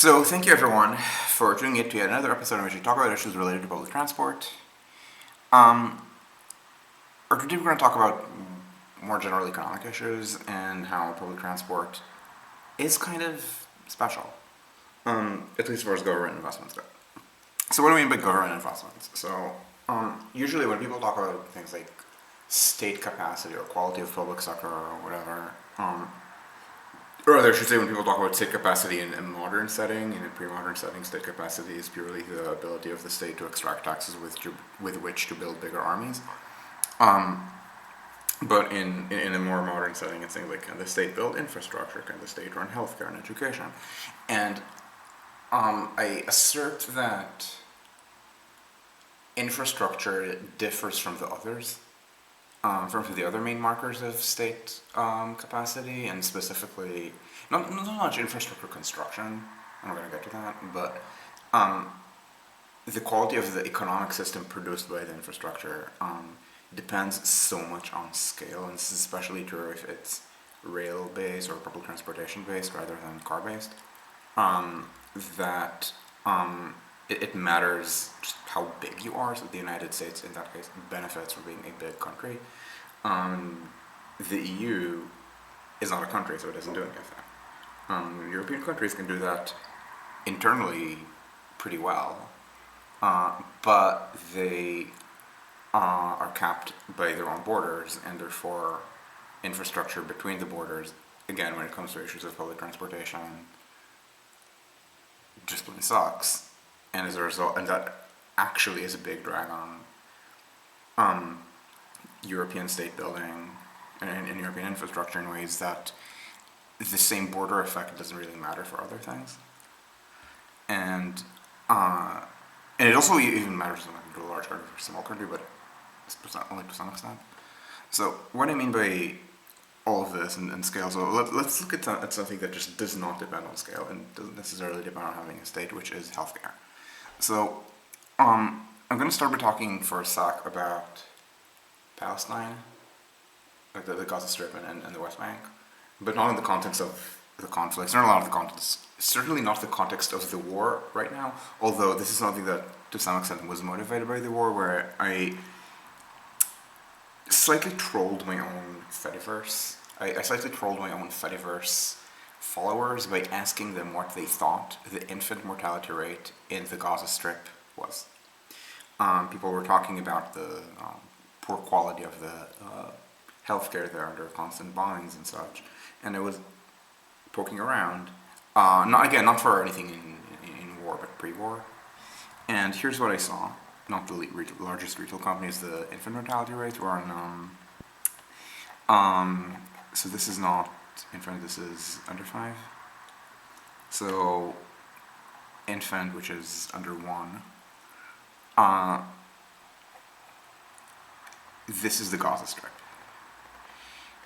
So thank you everyone for tuning in to yet another episode in which we talk about issues related to public transport. Um, or today we're going to talk about more general economic issues and how public transport is kind of special, at least as far as government investments go. So what do we mean by government investments? So usually when people talk about things like state capacity or quality of public sector or whatever, or rather, I should say, when people talk about state capacity in a modern setting, in a pre-modern setting, state capacity is purely the ability of the state to extract taxes with which to build bigger armies. Um, but in a more modern setting, it's things like, can the state build infrastructure? Can the state run healthcare and education? And I assert that infrastructure differs from the others, from the other main markers of state capacity, and specifically, not much infrastructure construction. I'm not going to get to that, but the quality of the economic system produced by the infrastructure depends so much on scale, and this is especially true if it's rail-based or public transportation-based rather than car-based. That it matters just how big you are. So the United States, in that case, benefits from being a big country. The EU is not a country, so it doesn't do anything. European countries can do that internally pretty well, but they are capped by their own borders, and therefore infrastructure between the borders, again, when it comes to issues of public transportation, just plain sucks. And as a result, and that actually is a big drag on European state building and European infrastructure in ways that the same border effect doesn't really matter for other things. And it also even matters to a large country or a small country, but only to some extent. So what I mean by all of this and scale, so let's look at something that just does not depend on scale and doesn't necessarily depend on having a state, which is healthcare. So I'm going to start by talking for a sec about Palestine, like the Gaza Strip and the West Bank, but not in the context of the conflicts, not a lot of the context, certainly not the context of the war right now, although this is something that to some extent was motivated by the war, where I slightly trolled my own Fediverse. I slightly trolled my own Fediverse followers by asking them what they thought the infant mortality rate in the Gaza Strip was. People were talking about the poor quality of the healthcare there under constant bombings and such, and I was poking around, not for anything in war, but pre-war, and here's what I saw. Not the largest retail companies, the infant mortality rates were on, so this is not infant, this is under 5. So infant, which is under 1, this is the Gaza Strip.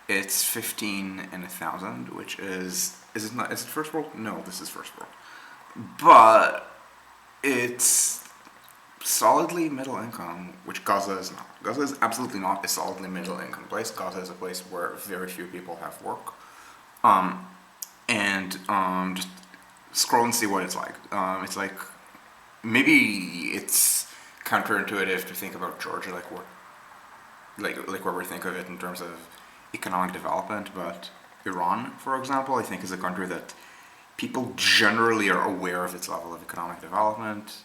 It's 15 in 1,000, which is it first world? No, this is first world. But it's solidly middle income, which Gaza is not. Gaza is absolutely not a solidly middle income place. Gaza is a place where very few people have work. Just scroll and see what it's like. It's like, maybe it's counterintuitive to think about Georgia like where we think of it in terms of economic development, but Iran, for example, I think is a country that people generally are aware of its level of economic development.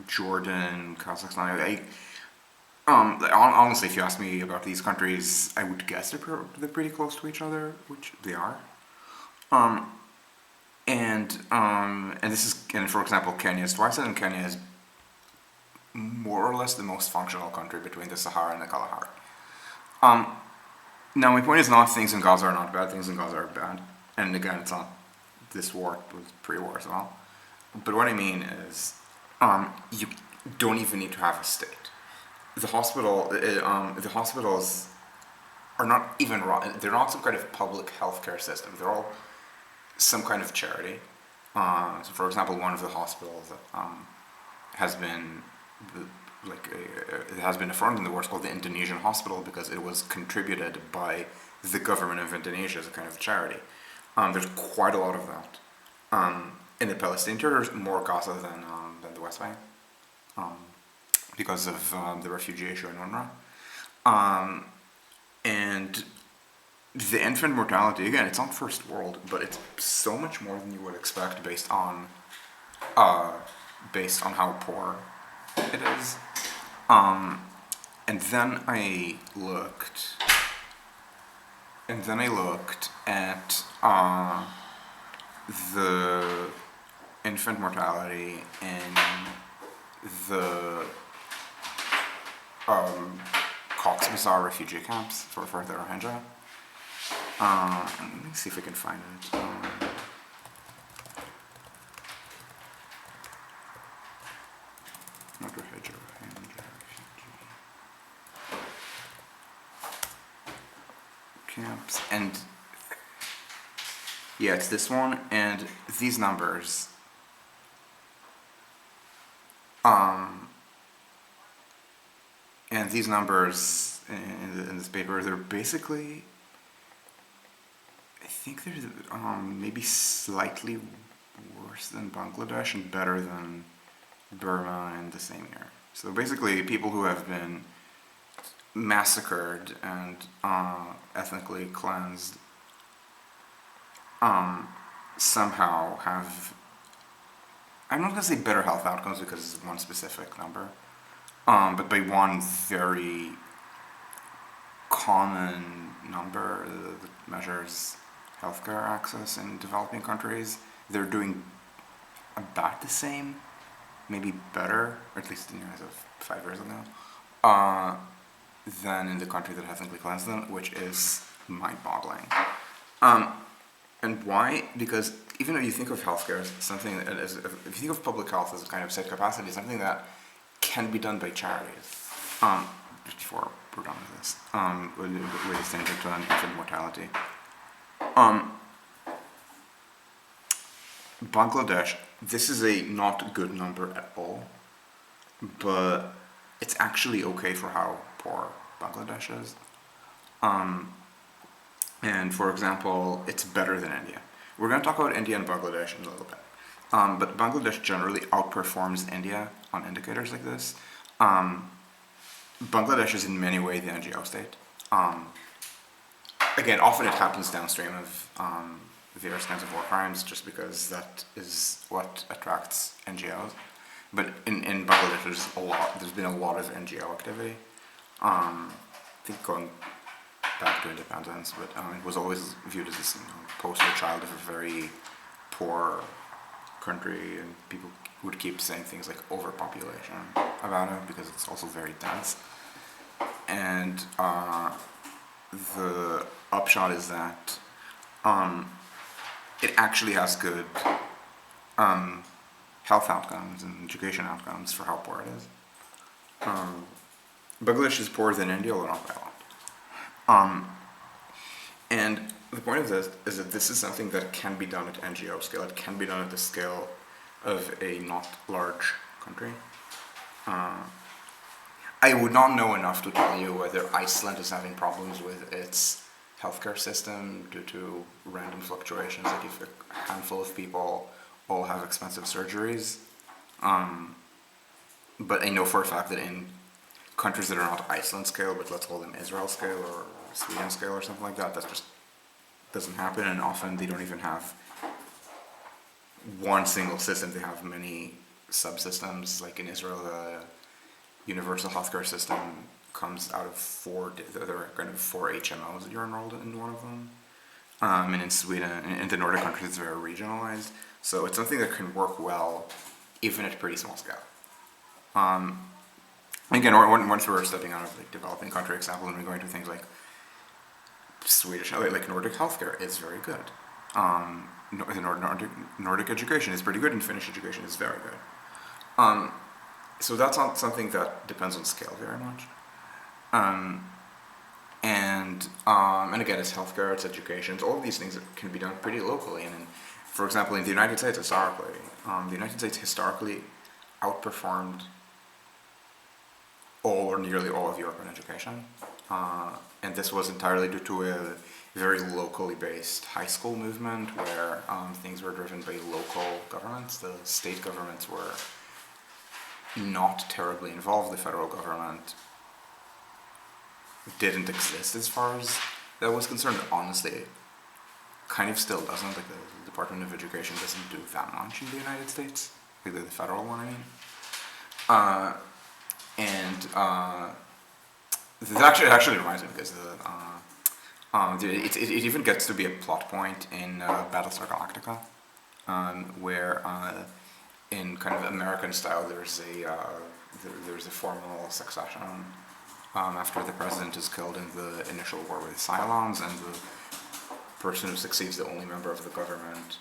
Jordan, Kazakhstan. Honestly, if you ask me about these countries, I would guess they're pretty close to each other, which they are. And for example, Kenya is twice that, and Kenya is more or less the most functional country between the Sahara and the Kalahari. Now, my point is not things in Gaza are not bad, things in Gaza are bad. And again, it's not this war, it was pre-war as well. But what I mean is, you don't even need to have a state. The hospitals are not even, they're not some kind of public healthcare system. They're all some kind of charity. So for example, one of the hospitals has been it has been affirmed in the war. It's called the Indonesian Hospital because it was contributed by the government of Indonesia as a kind of charity. There's quite a lot of that. In the Palestinian territory, more Gaza than the West Bank, um, because of the refugee issue in UNRWA. And the infant mortality, again, it's not first world, but it's so much more than you would expect uh, based on how poor it is. And then I looked, at the infant mortality in the Cox's Bazar refugee camps for the Rohingya. Let me see if I can find it. Not Rohingya, refugee camps, and yeah, it's this one, and these numbers. And these numbers in this paper, they're basically, I think they're maybe slightly worse than Bangladesh and better than Burma in the same year. So basically, people who have been massacred and ethnically cleansed somehow have, I'm not going to say better health outcomes because it's one specific number, but by one very common number that measures healthcare access in developing countries, they're doing about the same, maybe better, or at least in the eyes of 5 years ago, than in the country that ethnically cleansed them, which is mind-boggling. And why? Because even though you think of healthcare as something, if you think of public health as a kind of set capacity, something that can be done by charities. Just before we're done with this, with the standard to infant mortality. Bangladesh, this is a not good number at all, but it's actually okay for how poor Bangladesh is. And for example, it's better than India. We're going to talk about India and Bangladesh in a little bit. But Bangladesh generally outperforms India on indicators like this. Bangladesh is in many ways the NGO state. Again, often it happens downstream of various kinds of war crimes just because that is what attracts NGOs. But in Bangladesh, there's been a lot of NGO activity. I think going back to independence, but it was always viewed as this poster child of a very poor country, and people would keep saying things like overpopulation about it because it's also very dense. And the upshot is that it actually has good health outcomes and education outcomes for how poor it is. Bangladesh is poorer than India, although not by a lot. And the point of this is that this is something that can be done at NGO scale. It can be done at the scale of a not large country. I would not know enough to tell you whether Iceland is having problems with its healthcare system due to random fluctuations, like if a handful of people all have expensive surgeries. But I know for a fact that in countries that are not Iceland scale, but let's call them Israel scale or Sweden scale or something like that, that just doesn't happen, and often they don't even have one single system, they have many subsystems. Like in Israel, the universal healthcare system comes out of there are kind of 4 HMOs that you're enrolled in one of them. And in Sweden, in the Nordic countries, it's very regionalized. So it's something that can work well, even at pretty small scale. Again, once we're stepping out of like developing country examples and we're going to things like Swedish, like Nordic healthcare is very good. Nordic education is pretty good, and Finnish education is very good. So that's not something that depends on scale very much. And again, it's healthcare, it's education, it's all of these things that can be done pretty locally. And for example, in the United States historically, outperformed all or nearly all of European education. And this was entirely due to very locally based high school movement where things were driven by local governments. The state governments were not terribly involved. The federal government didn't exist as far as that was concerned. Honestly, it kind of still doesn't. Like the Department of Education doesn't do that much in the United States. Like the federal one, I mean. It actually reminds me because it even gets to be a plot point in Battlestar Galactica, where in kind of American style there's a formal succession after the president is killed in the initial war with the Cylons, and the person who succeeds the only member of the government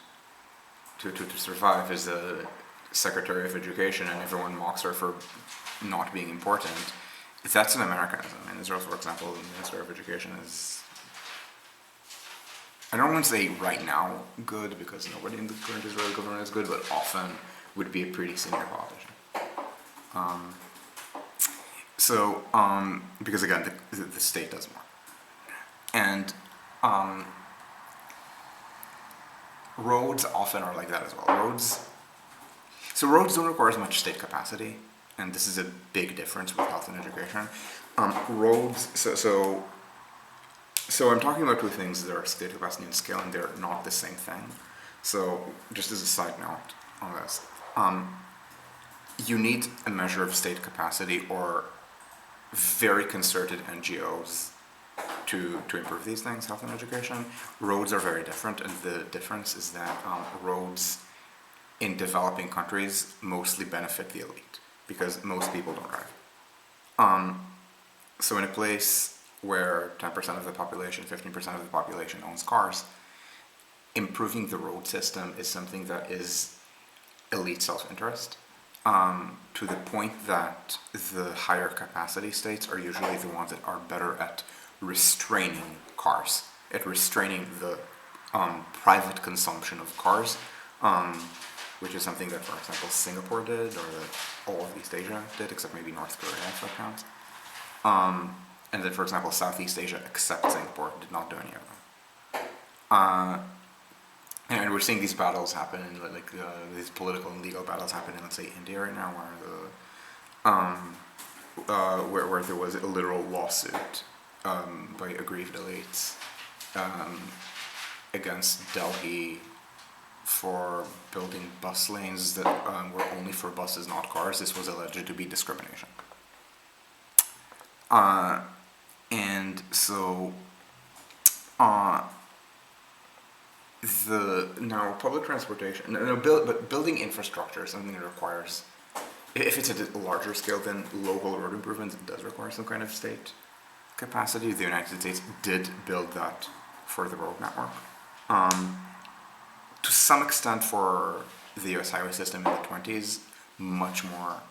to survive is the Secretary of Education, and everyone mocks her for not being important. That's an Americanism. In Israel, for example, the Minister of Education is, I don't want to say right now good, because nobody in the current Israeli government is good, but often would be a pretty senior politician. Because again, the state does more. And roads often are like that as well. Roads don't require as much state capacity, and this is a big difference with health and education. So I'm talking about two things that are state capacity and scale, and they're not the same thing. So just as a side note on this, you need a measure of state capacity or very concerted NGOs to improve these things, health and education. Roads are very different, and the difference is that roads in developing countries mostly benefit the elite, because most people don't drive. So in a place where 10% of the population, 15% of the population owns cars, improving the road system is something that is elite self-interest, to the point that the higher capacity states are usually the ones that are better at restraining cars, at restraining the private consumption of cars, which is something that, for example, Singapore did, or that all of East Asia did, except maybe North Korea, if that counts. And then, for example, Southeast Asia, except Singapore, did not do any of them. And we're seeing these battles happen, these political and legal battles happen in, let's say, India right now, where there was a literal lawsuit by aggrieved elites against Delhi for building bus lanes that were only for buses, not cars. This was alleged to be discrimination. And so, now public transportation, but building infrastructure is something that requires, if it's at a larger scale than local road improvements, it does require some kind of state capacity. The United States did build that for the road network. To some extent for the US highway system in the 20s, much more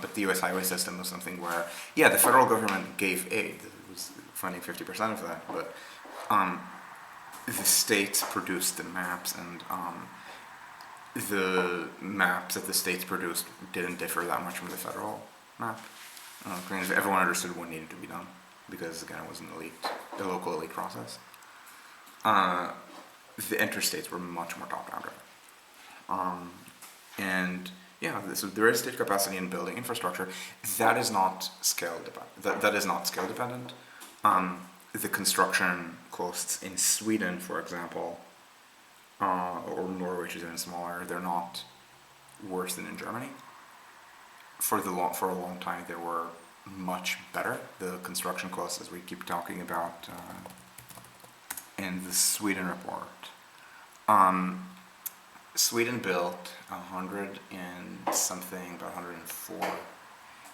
but the US highway system was something where, the federal government gave aid. It was funding 50% of that, but the states produced the maps, and the maps that the states produced didn't differ that much from the federal map. Everyone understood what needed to be done, because again, it was a local elite process. The interstates were much more top-down driven. So there is state capacity in building infrastructure. That is not scale dependent. That is not scale dependent. The construction costs in Sweden, for example, or Norway, which is even smaller, they're not worse than in Germany. For a long time, they were much better. The construction costs, as we keep talking about in the Sweden report. Sweden built 104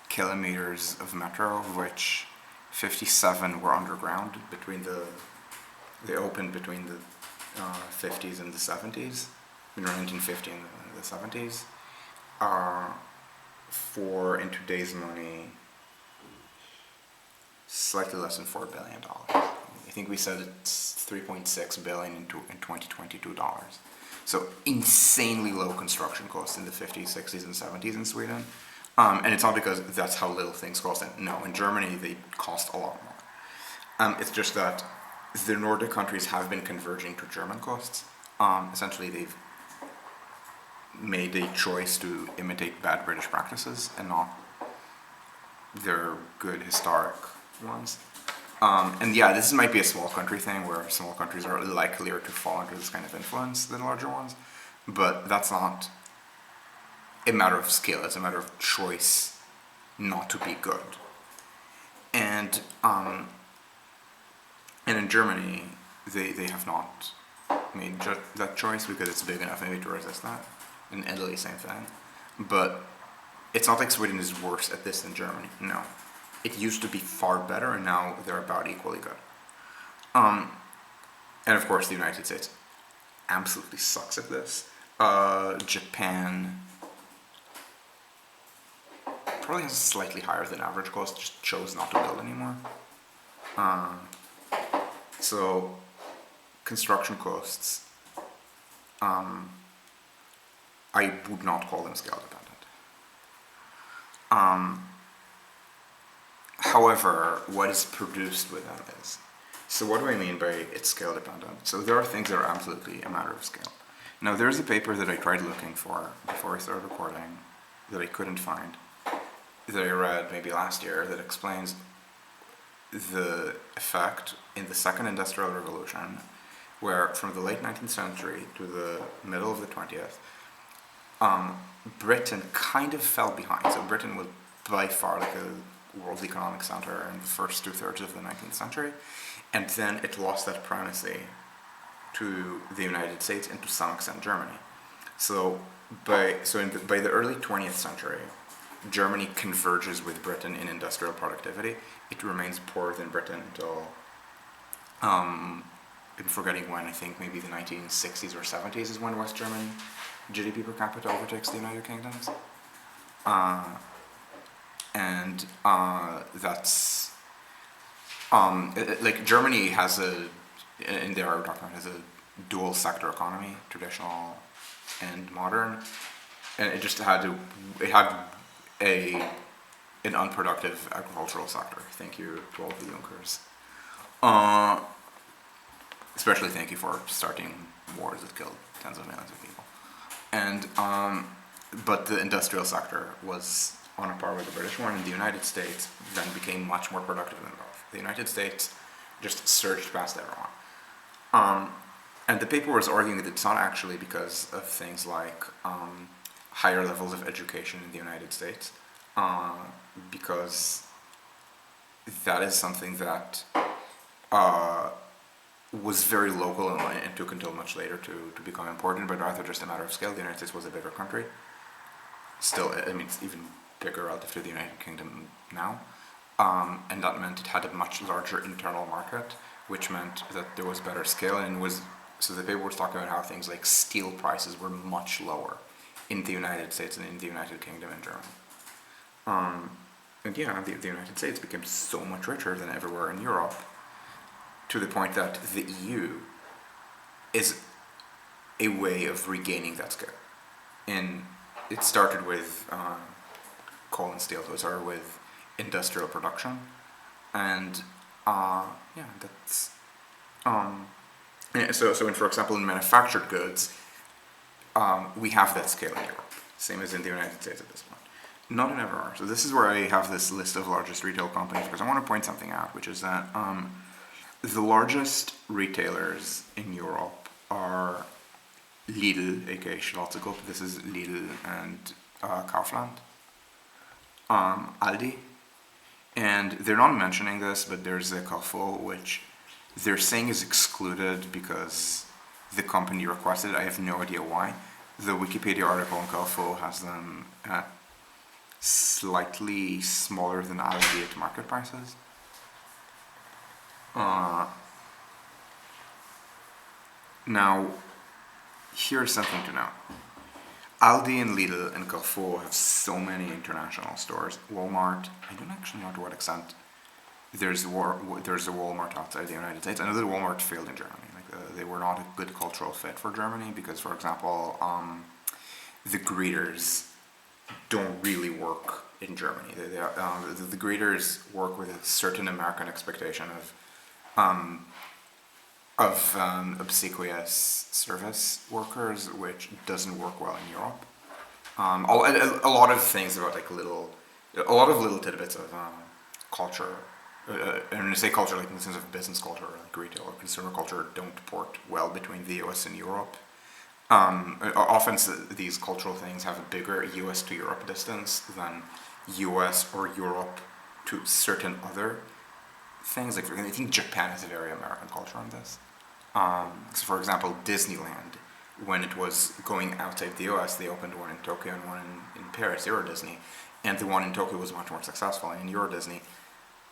kilometers of metro, of which 57 were underground. They opened between the 50s and the 70s, between 1950 and the 70s. For, in today's money, slightly less than $4 billion. I think we said it's 3.6 billion in 2022 dollars. So insanely low construction costs in the 50s, 60s, and 70s in Sweden. And it's not because that's how little things cost. No, in Germany they cost a lot more. It's just that the Nordic countries have been converging to German costs. Essentially, they've made a choice to imitate bad British practices and not their good historic ones. And yeah, this might be a small country thing where small countries are likelier to fall under this kind of influence than larger ones, but that's not a matter of skill, it's a matter of choice not to be good. And in Germany, they have not made that choice because it's big enough maybe to resist that. In Italy, same thing. But it's not like Sweden is worse at this than Germany. No. It used to be far better, and now they're about equally good. And of course, the United States absolutely sucks at this. Japan probably has a slightly higher than average cost, just chose not to build anymore. So, construction costs, I would not call them scale dependent. However, what is produced with them is. So what do I mean by it's scale dependent? So there are things that are absolutely a matter of scale. Now there's a paper that I tried looking for before I started recording that I couldn't find, that I read maybe last year, that explains the effect in the second industrial revolution, where from the late 19th century to the middle of the 20th, Britain kind of fell behind. So Britain was by far like a world economic center in the first 2/3 of the 19th century, and then it lost that primacy to the United States and to some extent Germany. So by the early 20th century, Germany converges with Britain in industrial productivity. It remains poorer than Britain until, I'm forgetting when, I think maybe the 1960s or 70s is when West Germany GDP per capita overtakes the United Kingdom's. That's, like Germany has in their document, has a dual sector economy, traditional and modern, and it just had an unproductive agricultural sector. Thank you to all of the Junkers. Especially thank you for starting wars that killed tens of millions of people. And but the industrial sector was on a par with the British one, and the United States then became much more productive than both. The United States just surged past everyone. And the paper was arguing that it's not actually because of things like higher levels of education in the United States, because that is something that was very local and took until much later to become important, but rather just a matter of scale. The United States was a bigger country. Still, I mean, it's even bigger relative to the United Kingdom now. And that meant it had a much larger internal market, which meant that there was better scale, and so the paper was talking about how things like steel prices were much lower in the United States than in the United Kingdom and Germany. And yeah, the United States became so much richer than everywhere in Europe, to the point that the EU is a way of regaining that scale. And it started with coal and steel, so it started with industrial production, and yeah, that's so for example, in manufactured goods, we have that scale in Europe, same as in the United States at this point. Not in everywhere. So this is where I have this list of largest retail companies, because I want to point something out, which is that the largest retailers in Europe are Lidl, aka Schwarzekopf. This is Lidl and Kaufland, Aldi, and they're not mentioning this, but there's a Carrefour, which they're saying is excluded because the company requested it. I have no idea why. The Wikipedia article on Carrefour has them at slightly smaller than Aldi at market prices. Now, here's something to know. Aldi and Lidl and Carrefour have so many international stores. Walmart, I don't actually know to what extent there's a Walmart outside the United States. I know that Walmart failed in Germany. They were not a good cultural fit for Germany because, for example, the greeters don't really work in Germany. The greeters work with a certain American expectation of obsequious service workers, which doesn't work well in Europe. A lot of things about a lot of little tidbits of culture, and when I say culture, like in the sense of business culture, like retail or consumer culture, don't port well between the US and Europe. Often these cultural things have a bigger US to Europe distance than US or Europe to certain other things. Like I think Japan has a very American culture on this. So for example, Disneyland, when it was going outside the US, they opened one in Tokyo and one in Paris, Euro Disney, and the one in Tokyo was much more successful. And in Euro Disney,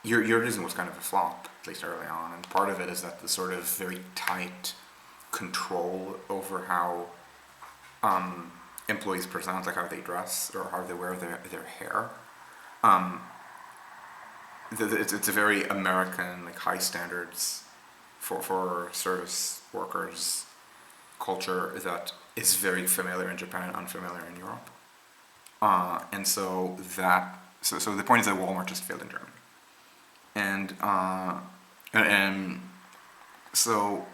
Euro Disney was kind of a flop, at least early on, and part of it is that the sort of very tight control over how employees present, like how they dress or how they wear their hair. It's a very American, like high standards for service workers culture that is very familiar in Japan and unfamiliar in Europe. And so the point is that Walmart just failed in Germany. And so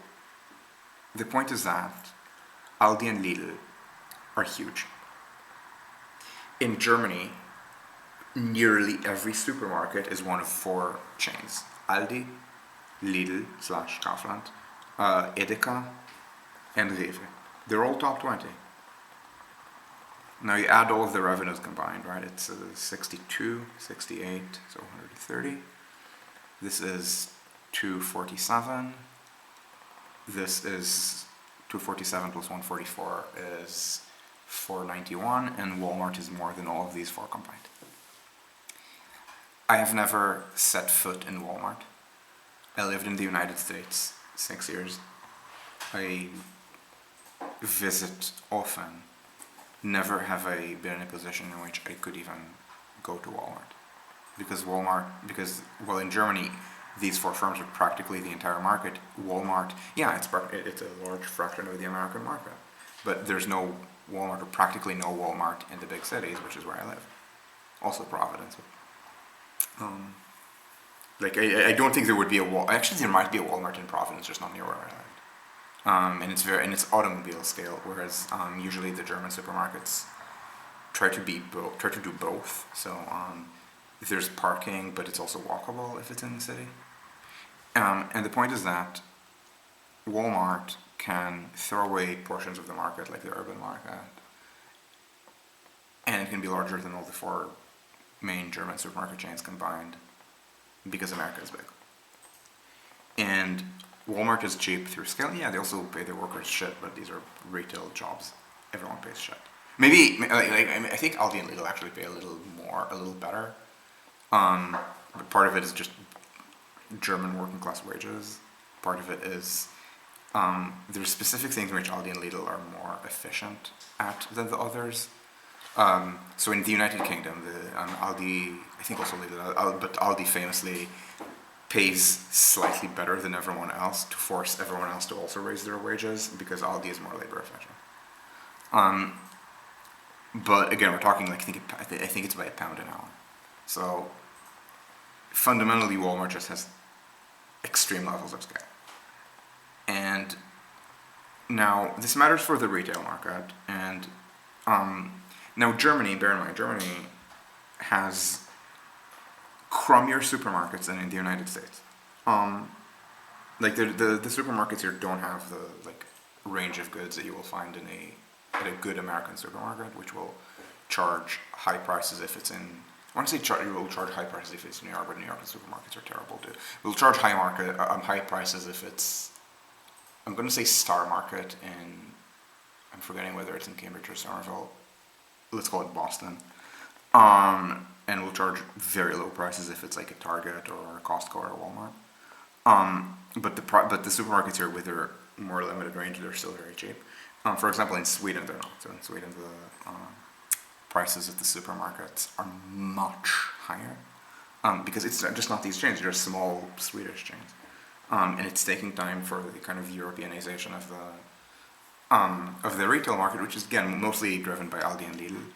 the point is that Aldi and Lidl are huge. In Germany, nearly every supermarket is one of four chains: Aldi, Lidl / Kaufland, Edeka, and Rewe. They're all top 20. Now you add all of the revenues combined, right? It's 62, 68, so 130. This is 247. This is 247 plus 144 is 491, and Walmart is more than all of these four combined. I have never set foot in Walmart. I lived in the United States 6 years. I visit often. Never have I been in a position in which I could even go to Walmart. Well, in Germany, these four firms are practically the entire market. Walmart, yeah, it's a large fraction of the American market, but there's no Walmart, or practically no Walmart in the big cities, which is where I live. Also Providence. I don't think there would be a Walmart. Actually, there might be a Walmart in Providence, just not near where I live. And it's automobile scale, whereas usually the German supermarkets try to do both. So there's parking, but it's also walkable if it's in the city. And the point is that Walmart can throw away portions of the market, like the urban market, and it can be larger than all the four main German supermarket chains combined, because America is big. And Walmart is cheap through scale. Yeah, they also pay their workers shit, but these are retail jobs. Everyone pays shit. Maybe, I think Aldi and Lidl actually pay a little more, a little better. But part of it is just German working class wages. Part of it is there's specific things in which Aldi and Lidl are more efficient at than the others. So in the United Kingdom, Aldi, I think also Lidl, but Aldi famously pays slightly better than everyone else to force everyone else to also raise their wages, because Aldi is more labor efficient. But again, we're talking I think it's by a pound an hour. So fundamentally, Walmart just has extreme levels of scale. And now this matters for the retail market. And now Germany, bear in mind, Germany has crummier supermarkets than in the United States. The supermarkets here don't have the range of goods that you will find at a good American supermarket, which will charge high prices if it's in. I want to say it will charge high prices if it's in New York, but New York supermarkets are terrible too. It will charge high prices if it's. I'm going to say Star Market in. I'm forgetting whether it's in Cambridge or Somerville. Let's call it Boston. And will charge very low prices if it's like a Target or a Costco or a Walmart. But the supermarkets here with their more limited range, they're still very cheap. For example, in Sweden, they're not. So in Sweden, the prices at the supermarkets are much higher because it's just not these chains; they're small Swedish chains, and it's taking time for the kind of Europeanization of the retail market, which is again mostly driven by Aldi and Lidl.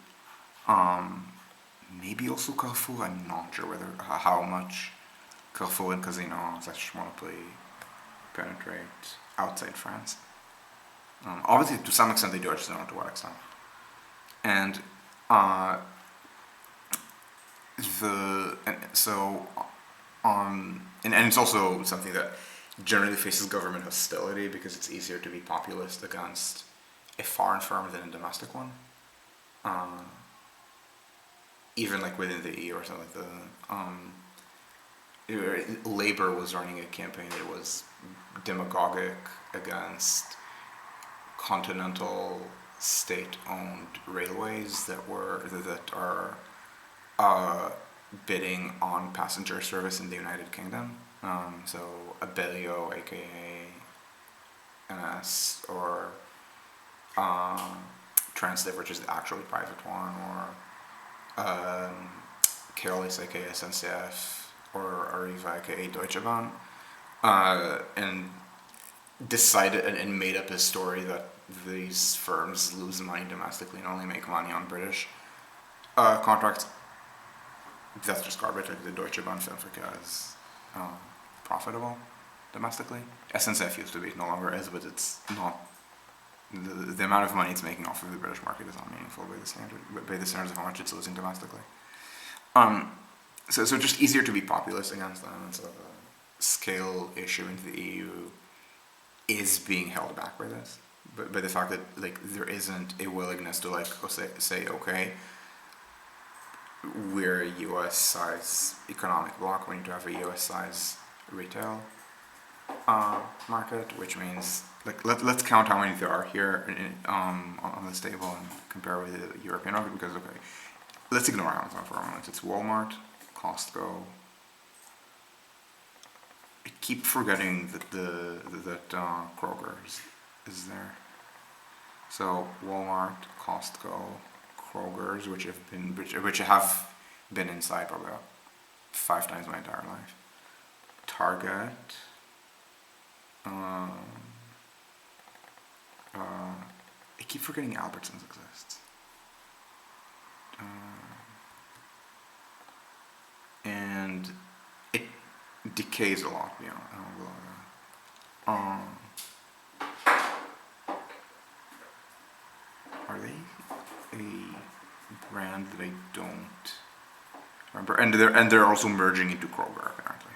Maybe also Carrefour. I'm not sure how much Carrefour and Casino/Monopoly penetrate outside France. Obviously, to some extent they do, I just don't know to what extent. And uh, and it's also something that generally faces government hostility because it's easier to be populist against a foreign firm than a domestic one. Um, Even like within the EU or something like that. Labour was running a campaign that was demagogic against continental state-owned railways that are bidding on passenger service in the United Kingdom. So Abellio, aka NS, or Translate, which is the actually private one, or Keolis, aka SNCF, or Arriva, aka Deutsche Bahn, and decided and made up a story that these firms lose money domestically and only make money on British contracts. That's just garbage. Like the Deutsche Bahn Fernverkehr is profitable domestically. SNCF used to be, it no longer is, but it's not. The amount of money it's making off of the British market is not meaningful by the standards of how much it's losing domestically. So just easier to be populist against them, and so the scale issue into the EU is being held back by this, but by the fact that like there isn't a willingness to like say okay, we're a U.S. size economic bloc. We need to have a U.S. size retail market, which means like let's count how many there are here on this table and compare with the European market, because okay, let's ignore Amazon for a moment. It's Walmart, Costco. I keep forgetting that Kroger's is there. So Walmart, Costco, Kroger's, which have been inside probably about 5 times my entire life. Target. I keep forgetting Albertsons exists. And it decays a lot beyond that. Are they a brand that I don't remember? And they're also merging into Kroger apparently.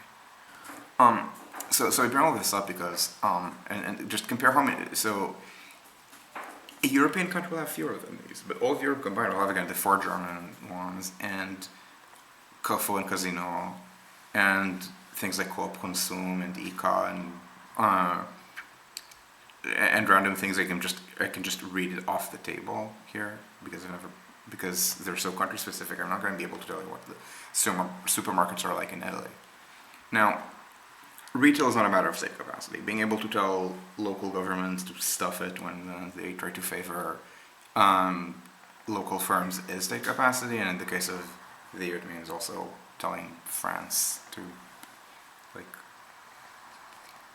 So I bring all this up because and just compare how many. So a European country will have fewer than these, but all of Europe combined will have again the 4 German ones and Kofo and Casino and things like Coop Consum and ICA and random things I can just read it off the table here because they're so country specific. I'm not going to be able to tell you what the supermarkets are like in Italy. Now, retail is not a matter of state capacity. Being able to tell local governments to stuff it when they try to favor local firms is state capacity, and in the case of the EU, it means also telling France to like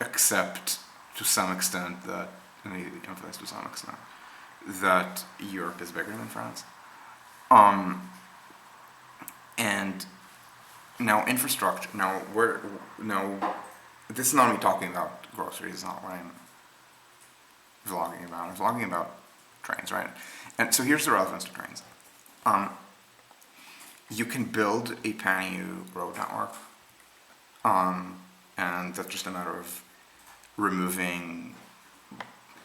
accept to some extent that, and they emphasize to some extent, that Europe is bigger than France. And now infrastructure. This is not me talking about groceries. It's not what I'm vlogging about. I'm vlogging about trains, right? And so here's the relevance to trains. You can build a pan-EU road network, and that's just a matter of removing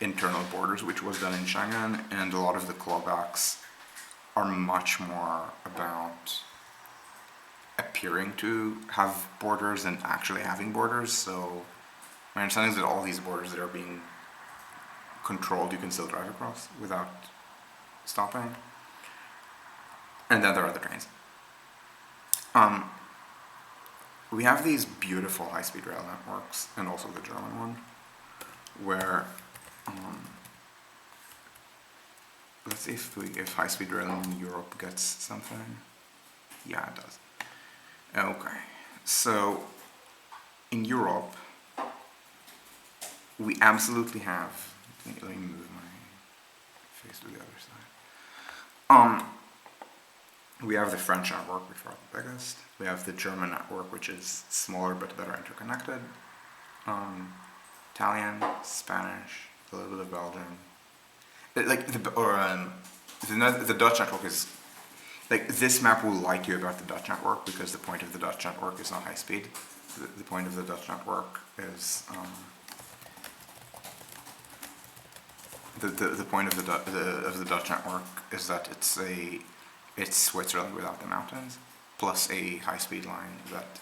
internal borders, which was done in Schengen, and a lot of the clawbacks are much more about appearing to have borders than actually having borders. So my understanding is that all these borders that are being controlled, you can still drive across without stopping. And then there are the trains. We have these beautiful high-speed rail networks, and also the German one, where let's see if high-speed rail in Europe gets something. Yeah, it does. Okay, so in Europe, we absolutely have. Let me move my face to the other side. We have the French network, which are the biggest. We have the German network, which is smaller but better interconnected. Italian, Spanish, a little bit of Belgian. The Dutch network is like this map will lie to you about the Dutch network because the point of the Dutch network is not high speed. The point of the Dutch network is the point of the Dutch network is that it's Switzerland without the mountains, plus a high speed line that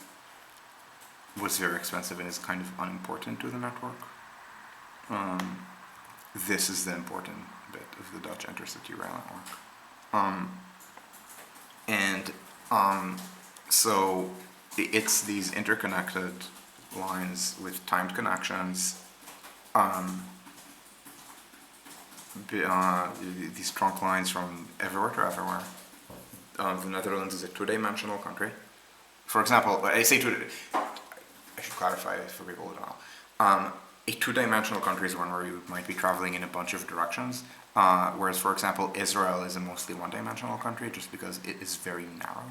was very expensive and is kind of unimportant to the network. This is the important bit of the Dutch intercity rail network. So it's these interconnected lines with timed connections, these trunk lines from everywhere to everywhere. The Netherlands is a two-dimensional country. For example, I say I should clarify for people who don't know. A two-dimensional country is one where you might be traveling in a bunch of directions, whereas, for example, Israel is a mostly one-dimensional country just because it is very narrow.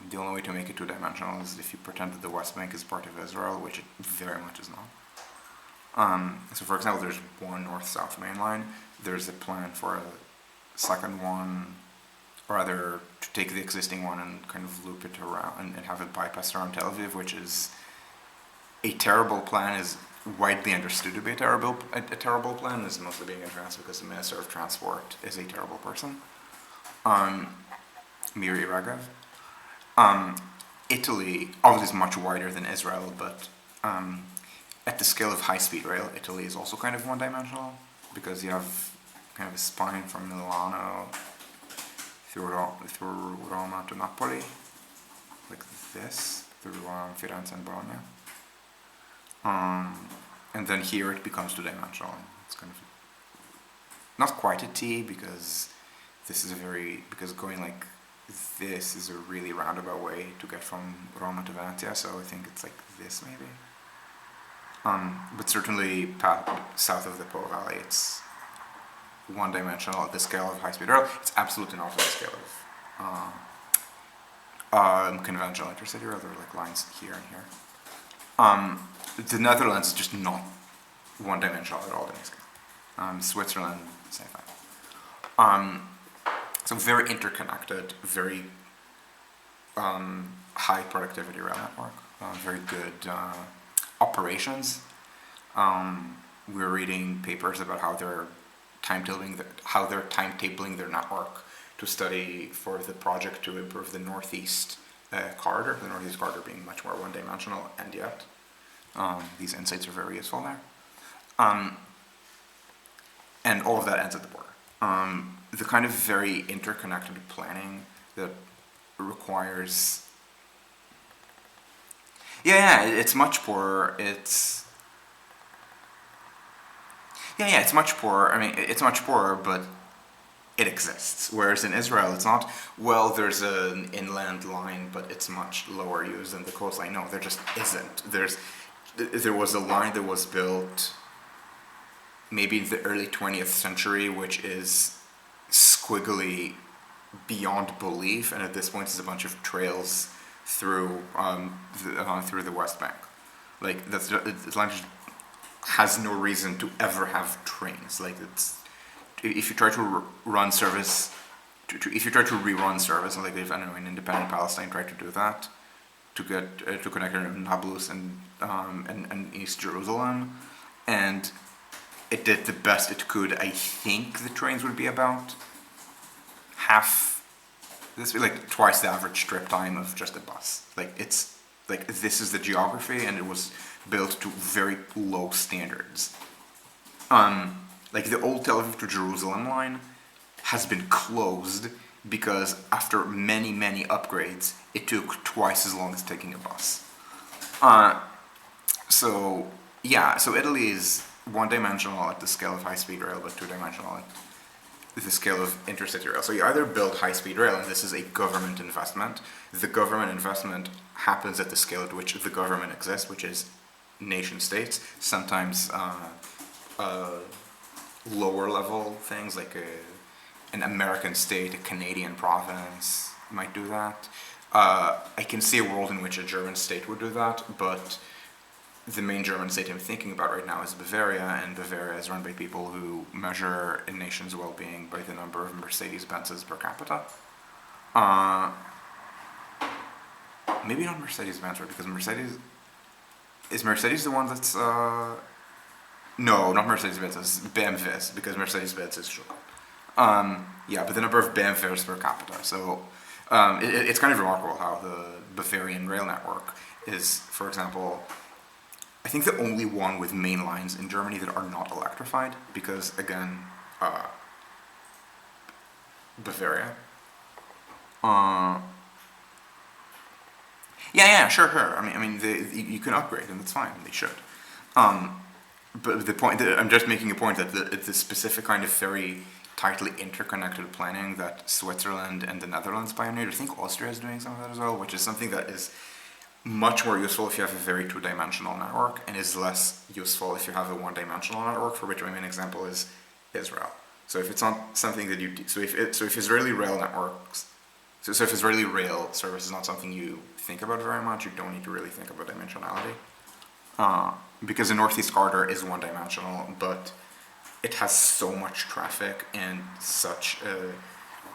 The only way to make it two-dimensional is if you pretend that the West Bank is part of Israel, which it very much is not. So, for example, there's one north-south main line. There's a plan for a second one, or rather, to take the existing one and kind of loop it around and have it bypass around Tel Aviv, which is a terrible plan, is widely understood to be a terrible plan, is mostly being addressed because the Minister of Transport is a terrible person, Miri Regev. Italy obviously is much wider than Israel, but at the scale of high-speed rail, Italy is also kind of one-dimensional because you have kind of a spine from Milano through Roma to Napoli, like this, through Firenze and Bologna. And then here it becomes two-dimensional. It's kind of not quite a T because because going like this is a really roundabout way to get from Roma to Venezia, so I think it's like this maybe. But certainly south of the Po Valley, it's one-dimensional at the scale of high-speed rail. It's absolutely not at the scale of conventional intercity rail. There are like lines here and here. The Netherlands is just not one-dimensional at all in this case. Switzerland, same thing. So very interconnected, very high productivity rail network, very good operations. We're reading papers about how they're timetabling their network to study for the project to improve the Northeast corridor. The Northeast corridor being much more one-dimensional, and yet these insights are very useful there. And all of that ends at the border. The kind of very interconnected planning that requires... it's much poorer. It's much poorer. I mean, it's much poorer, but it exists. Whereas in Israel, it's not, well, there's an inland line, but it's much lower used than the coastline. No, there just isn't. There was a line that was built maybe in the early 20th century, which is squiggly beyond belief, and at this point is a bunch of trails through the West Bank. Like, the line just has no reason to ever have trains. Like, if you try to run service, if you try to rerun service, like if, I don't know, in independent Palestine tried to do that, to get to connect Nablus and East Jerusalem, and it did the best it could. I think the trains would be about half this, like twice the average trip time of just a bus. Like, it's like, this is the geography, and it was built to very low standards. Like the old Tel Aviv to Jerusalem line has been closed because after many, many upgrades, it took twice as long as taking a bus. So Italy is one-dimensional at the scale of high-speed rail, but two-dimensional at the scale of intercity rail. So you either build high-speed rail, and this is a government investment. The government investment happens at the scale at which the government exists, which is nation-states, sometimes lower-level things like an American state, a Canadian province might do that. I can see a world in which a German state would do that, but the main German state I'm thinking about right now is Bavaria, and Bavaria is run by people who measure a nation's well-being by the number of Mercedes-Benzes per capita. Maybe not Mercedes-Benz, right? Because is Mercedes the one that's, no, not Mercedes-Benz, it's BMWs, because Mercedes-Benz is short. Yeah, but the number of BMWs per capita. So it's kind of remarkable how the Bavarian rail network is, for example, I think the only one with main lines in Germany that are not electrified, because again, Bavaria. Yeah, sure. You can upgrade, and that's fine. They should. But the point, I'm just making a point that the specific kind of very tightly interconnected planning that Switzerland and the Netherlands pioneered. I think Austria is doing some of that as well, which is something that is much more useful if you have a very two-dimensional network, and is less useful if you have a one-dimensional network, for which my main example is Israel. So if it's not something that if Israeli rail networks, so if Israeli rail service is not something you think about very much, you don't need to really think about dimensionality. Because the Northeast Corridor is one-dimensional, but it has so much traffic and such a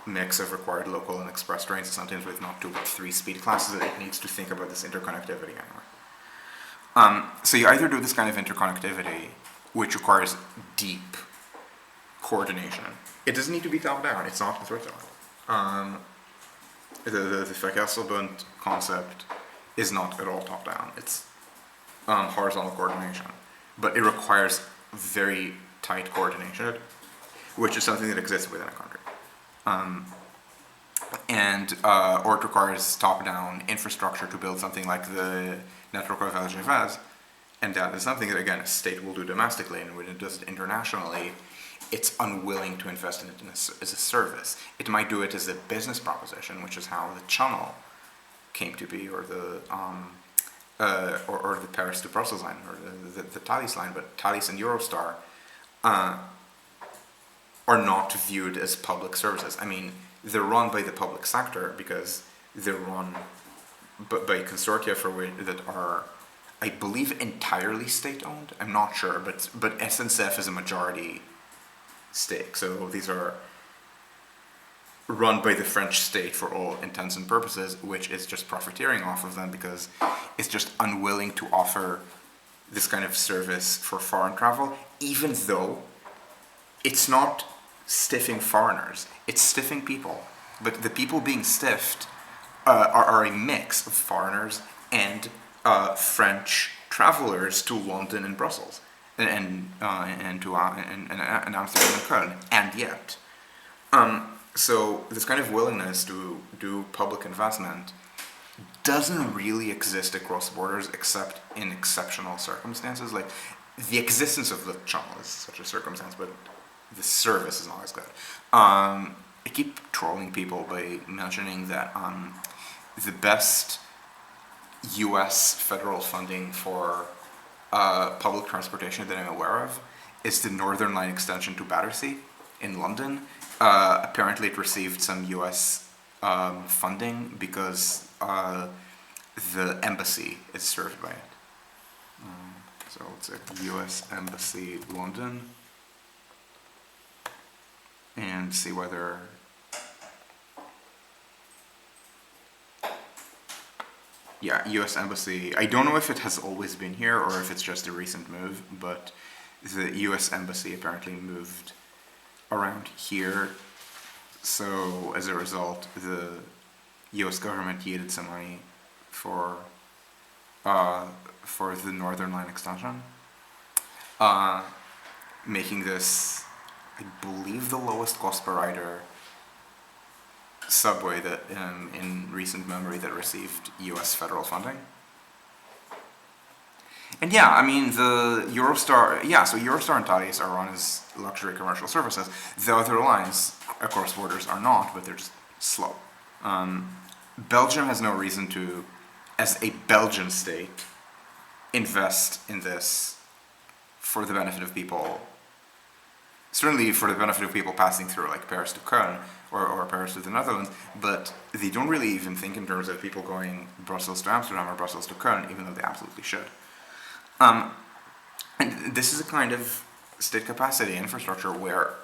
mix of required local and express trains, sometimes with not 2 but 3 speed classes, that it needs to think about this interconnectivity anyway. So you either do this kind of interconnectivity, which requires deep coordination. It doesn't need to be top-down, it's not in Switzerland. The Verkehrsverbund concept is not at all top-down, it's horizontal coordination. But it requires very tight coordination, which is something that exists within a country. Or it requires top-down infrastructure to build something like the network of LGVs, and that is something that, again, a state will do domestically, and when it does it internationally, it's unwilling to invest in it as a service. It might do it as a business proposition, which is how the Channel came to be, or the Paris to Brussels line, or the Thalys line, but Thalys and Eurostar are not viewed as public services. I mean, they're run by the public sector because they're run by consortia that are, I believe, entirely state-owned. I'm not sure, but SNCF is a majority stake. So these are run by the French state for all intents and purposes, which is just profiteering off of them because it's just unwilling to offer this kind of service for foreign travel, even though it's not stiffing foreigners, it's stiffing people. But the people being stiffed are a mix of foreigners and French travelers to London and Brussels, and Amsterdam and Köln, and yet. So this kind of willingness to do public investment doesn't really exist across borders except in exceptional circumstances. Like, the existence of the Channel is such a circumstance, but the service is not as good. I keep trolling people by mentioning that the best US federal funding for public transportation that I'm aware of is the Northern Line extension to Battersea in London. Apparently it received some US funding because the embassy is served by it. So it's a US Embassy London, and see whether US Embassy. I don't know if it has always been here or if it's just a recent move, but the US Embassy apparently moved around here. So as a result, the US government needed some money for the Northern Line extension, making this, I believe, the lowest cost per rider subway that in recent memory that received US federal funding. And yeah, I mean, the Eurostar, so Eurostar and Thalys are run as luxury commercial services. The other lines across borders are not, but they're just slow. Belgium has no reason to, as a Belgian state, invest in this for the benefit of people, certainly for the benefit of people passing through, like Paris to Köln or Paris to the Netherlands, but they don't really even think in terms of people going Brussels to Amsterdam or Brussels to Köln, even though they absolutely should. Um, and this is a kind of state capacity infrastructure where,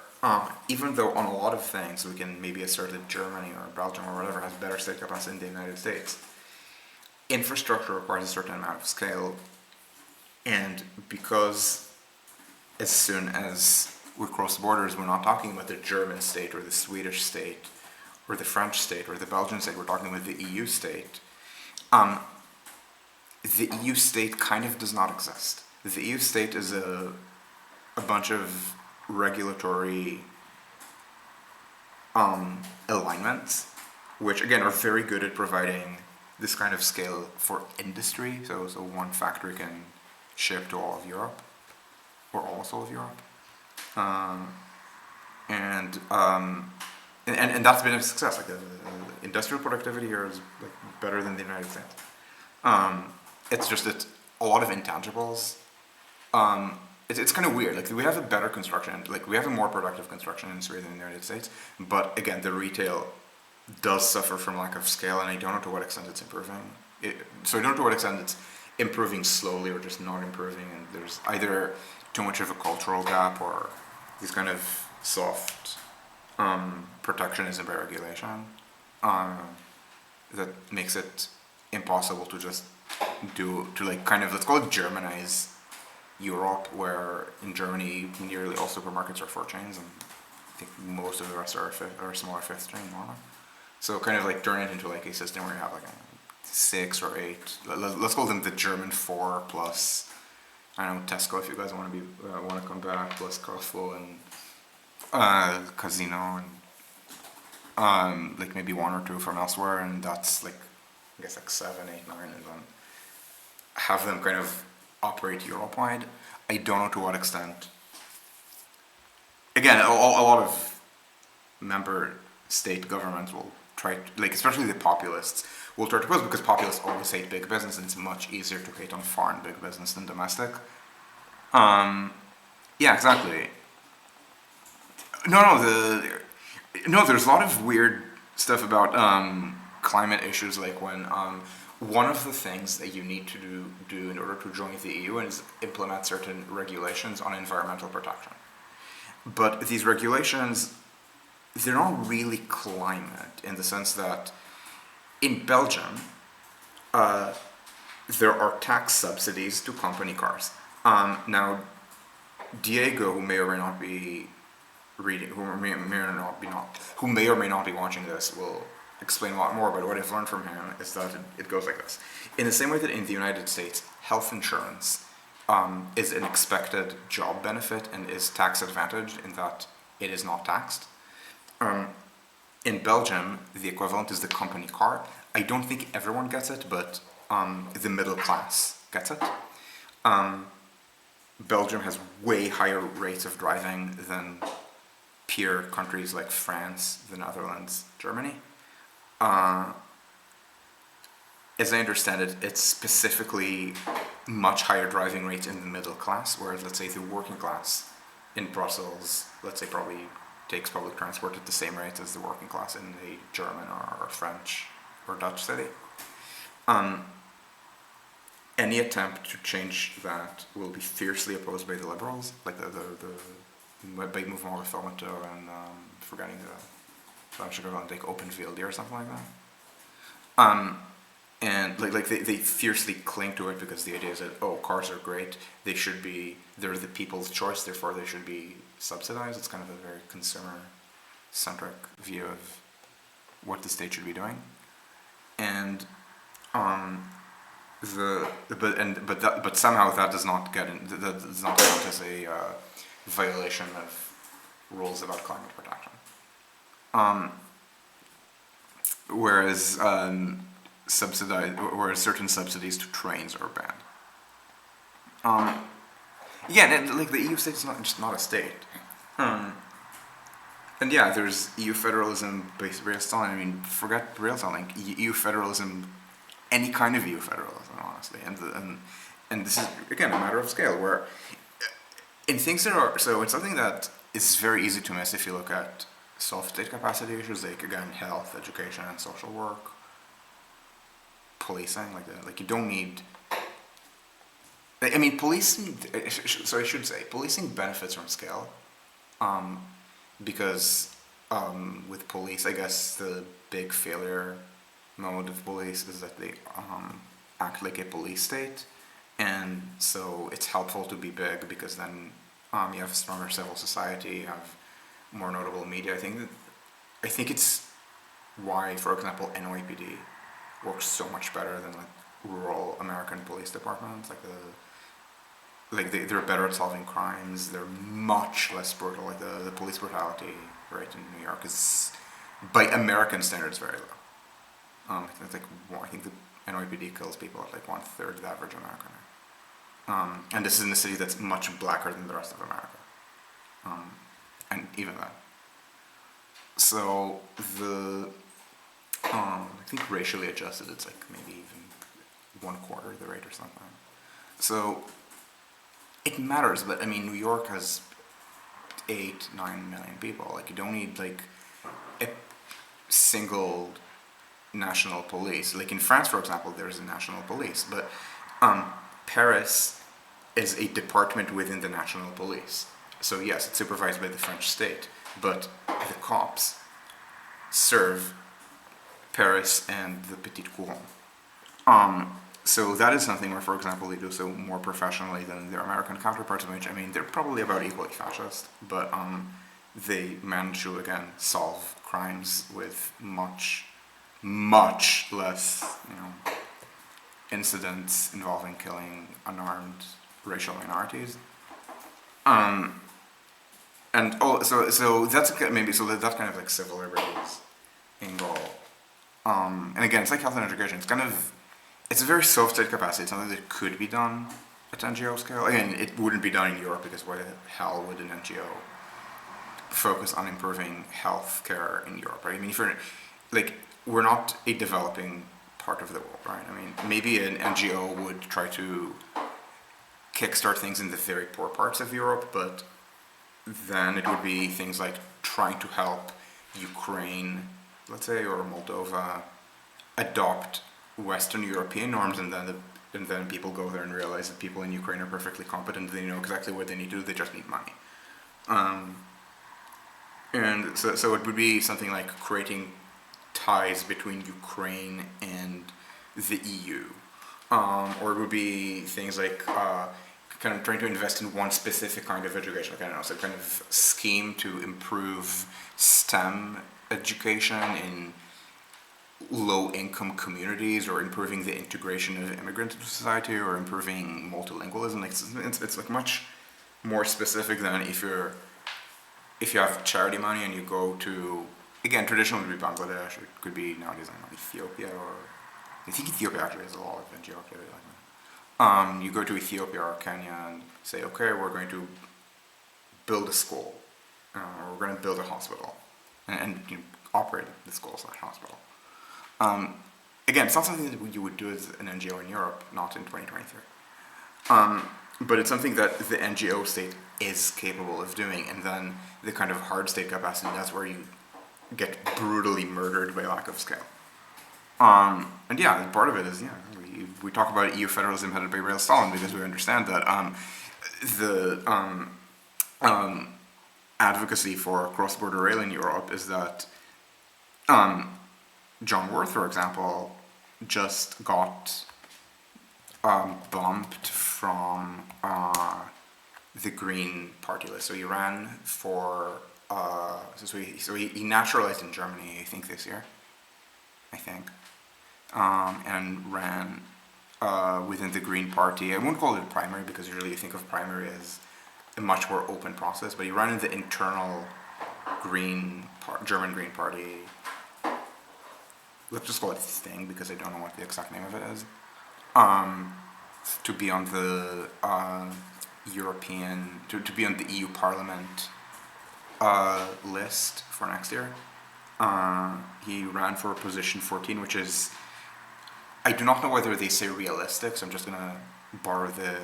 even though on a lot of things we can maybe assert that Germany or Belgium or whatever has better state capacity than the United States, infrastructure requires a certain amount of scale, and because as soon as we cross borders, we're not talking about the German state or the Swedish state or the French state or the Belgian state, we're talking about the EU state. Um, the EU state kind of does not exist. The EU state is a bunch of regulatory alignments, which again are very good at providing this kind of scale for industry. So one factory can ship to all of Europe, or also of Europe, um, and, um, and that's been a success. Like the industrial productivity here is like better than the United States. It's just that a lot of intangibles. It's kind of weird. Like we have a better construction, like we have a more productive construction industry than the United States. But again, the retail does suffer from lack of scale, and I don't know to what extent it's improving. So I don't know to what extent it's improving slowly or just not improving. And there's either too much of a cultural gap or these kind of soft protectionism by regulation that makes it impossible to just like kind of, let's call it Germanize Europe, where in Germany nearly all supermarkets are four chains, and I think most of the rest are smaller fifth chain normally. So kind of like turn it into like a system where you have like a 6 or 8. Let's call them the German 4 plus, I don't know, Tesco if you guys want to come back, plus Carrefour and Casino, and like maybe 1 or 2 from elsewhere, and that's like I guess like 7, 8, 9, and then have them kind of operate Europe-wide. I don't know to what extent. Again, a lot of member state governments will try, like especially the populists, will try to push, because populists always hate big business, and it's much easier to hate on foreign big business than domestic. Yeah, exactly. No, there's a lot of weird stuff about climate issues, like when one of the things that you need to do in order to join the EU is implement certain regulations on environmental protection. But these regulations, they're not really climate in the sense that in Belgium, there are tax subsidies to company cars. Now, Diego, who may or may not be reading, who may or may not be watching this, will explain a lot more. But what I've learned from him is that it goes like this: in the same way that in the United States, health insurance is an expected job benefit and is tax advantaged in that it is not taxed. In Belgium, the equivalent is the company car. I don't think everyone gets it, but the middle class gets it. Belgium has way higher rates of driving than peer countries like France, the Netherlands, Germany. As I understand it, it's specifically much higher driving rates in the middle class, whereas let's say the working class in Brussels, let's say probably takes public transport at the same rate as the working class in a German or French or Dutch city. Any attempt to change that will be fiercely opposed by the liberals, like the big Mouvement Réformateur and forgetting the Flemish equivalent, like Open VLD or something like that. And like they fiercely cling to it because the idea is that, oh, cars are great, they're the people's choice, therefore they should be subsidized. It's kind of a very consumer-centric view of what the state should be doing, and but somehow that does not count as a violation of rules about climate protection. Whereas certain subsidies to trains are banned. Like the EU state is not a state. And yeah, there's EU federalism based on, I mean, forget railselling, EU federalism, any kind of EU federalism, honestly. And this is, again, a matter of scale, where in things that are, so it's something that is very easy to miss if you look at soft state capacity issues, like, again, health, education, and social work, policing, like that. Like, you don't need I mean, policing. So I should say, policing benefits from scale, um, because with police, I guess the big failure mode of police is that they act like a police state, and so it's helpful to be big because then you have a stronger civil society, you have more notable media. I think it's why, for example, NYPD works so much better than like rural American police departments. They're better at solving crimes. They're much less brutal. Like the police brutality rate in New York is, by American standards, very low. It's like I think the NYPD kills people at like 1/3 the average American. And this is in a city that's much blacker than the rest of America, and even then. So I think racially adjusted, it's like maybe even 1/4 the rate or something. So it matters, but I mean, New York has 8-9 million people. Like you don't need like a single national police. Like in France, for example, there's a national police, but Paris is a department within the national police. So yes, it's supervised by the French state, but the cops serve Paris and the Petite Couronne. So that is something where, for example, they do so more professionally than their American counterparts, which, I mean, they're probably about equally fascist, but they manage to, again, solve crimes with much, much less, incidents involving killing unarmed racial minorities. And so that's maybe that's kind of like civil liberties angle. And again, it's like health and education. It's a very soft-state capacity. It's something that could be done at NGO scale. Again, it wouldn't be done in Europe because why the hell would an NGO focus on improving health care in Europe, right? I mean, we're not a developing part of the world, right? I mean, maybe an NGO would try to kickstart things in the very poor parts of Europe, but then it would be things like trying to help Ukraine, let's say, or Moldova adopt Western European norms, and then people go there and realize that people in Ukraine are perfectly competent. They know exactly what they need to do. They just need money. And so it would be something like creating ties between Ukraine and the EU, or it would be things like kind of trying to invest in one specific kind of education. Like, I don't know, some kind of scheme to improve STEM education in low-income communities, or improving the integration of immigrants into society, or improving multilingualism. Like it's like much more specific than if you have charity money and you go to, again, traditionally it would be Bangladesh, or it could be nowadays, I don't know, Ethiopia, or I think Ethiopia actually has a lot of NGO activity like that. You go to Ethiopia or Kenya and say, okay, we're going to build a school, or we're going to build a hospital, and operate the school/hospital. Again, it's not something that you would do as an NGO in Europe, not in 2023. But it's something that the NGO state is capable of doing, and then the kind of hard state capacity, that's where you get brutally murdered by lack of scale. And yeah, part of it is, we talk about EU federalism headed by Rael Stalin because we understand that the advocacy for cross-border rail in Europe is that John Worth, for example, just got bumped from the Green Party list. So he ran for, he naturalized in Germany, I think this year, and ran within the Green Party. I won't call it a primary because usually you think of primary as a much more open process, but he ran in the internal German Green Party. Let's just call it Sting because I don't know what the exact name of it is. To be on the to be on the EU Parliament list for next year. He ran for position 14, which is, I do not know whether they say realistic, so I'm just going to borrow the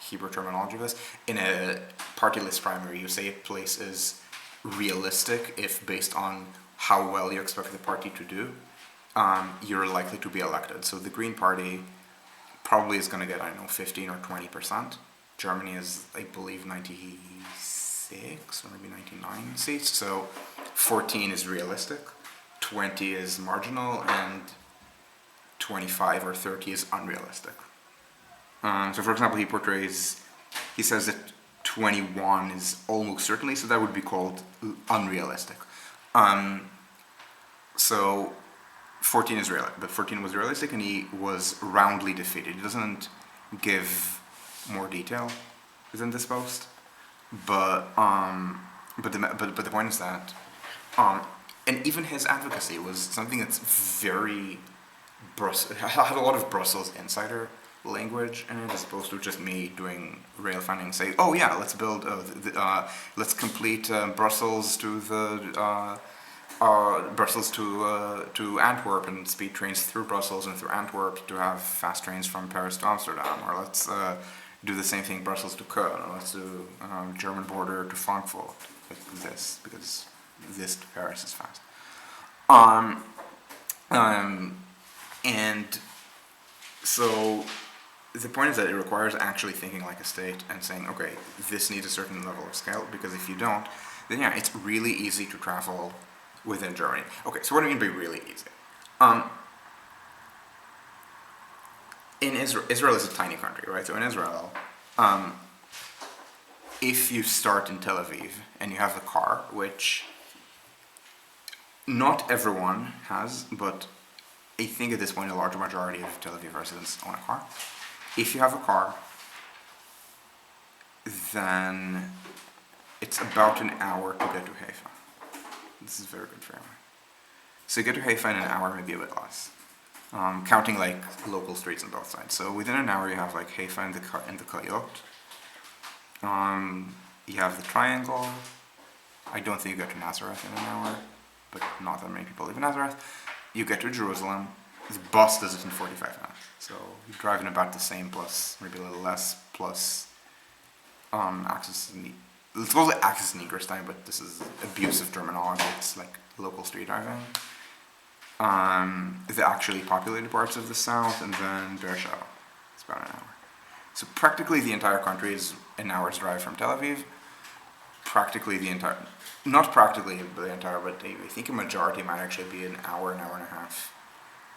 Hebrew terminology of this. In a party list primary, you say a place is realistic if based on how well you expect the party to do, you're likely to be elected. So the Green Party probably is going to get, I don't know, 15 or 20%. Germany is, I believe, 96 or maybe 99 seats, so 14 is realistic, 20 is marginal, and 25 or 30 is unrealistic. So for example, he says that 21 is almost certainly, so that would be called unrealistic. So 14 is real, but 14 was realistic, and he was roundly defeated. He doesn't give more detail within this post, but the point is that, and even his advocacy was something that's very had a lot of Brussels insider language in it, as opposed to just me doing rail fanning and say, oh yeah, let's build, let's complete Brussels to the. Brussels to Antwerp, and speed trains through Brussels and through Antwerp to have fast trains from Paris to Amsterdam, or let's do the same thing Brussels to Köln, or let's do German border to Frankfurt, like this, because this to Paris is fast. And so the point is that it requires actually thinking like a state and saying, okay, this needs a certain level of scale, because if you don't, then yeah, it's really easy to travel within Germany. Okay, so what do I mean by really easy? In Israel is a tiny country, right? So in Israel, if you start in Tel Aviv and you have a car, which not everyone has, but I think at this point a large majority of Tel Aviv residents own a car. If you have a car, then it's about an hour to get to Haifa. This is very good for you. So you get to Haifa in an hour, maybe a bit less, counting like local streets on both sides. So within an hour you have like Haifa and the Kayot. You have the Triangle. I don't think you get to Nazareth in an hour, but not that many people live in Nazareth. You get to Jerusalem. The bus does it in 45 minutes. So you drive in about the same, plus maybe a little less, plus access. It's called access and egress time, but this is abusive terminology. It's like local street driving. The actually populated parts of the south, and then Beersheba. It's about an hour. So practically the entire country is an hour's drive from Tel Aviv. Not practically the entire, but I think a majority might actually be an hour and a half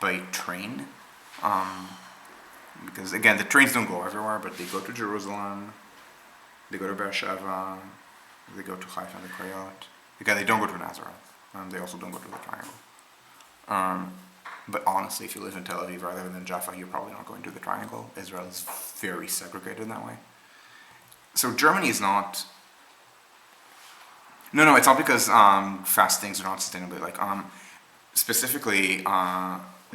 by train. Because again, the trains don't go everywhere, but they go to Jerusalem, they go to Beersheba, they go to Haifa and the Kayot. Again, they don't go to Nazareth, and they also don't go to the Triangle. But honestly, if you live in Tel Aviv rather than Jaffa, you're probably not going to the Triangle. Israel is very segregated in that way. So Germany is not... No, it's not because fast things are not sustainably, like, specifically,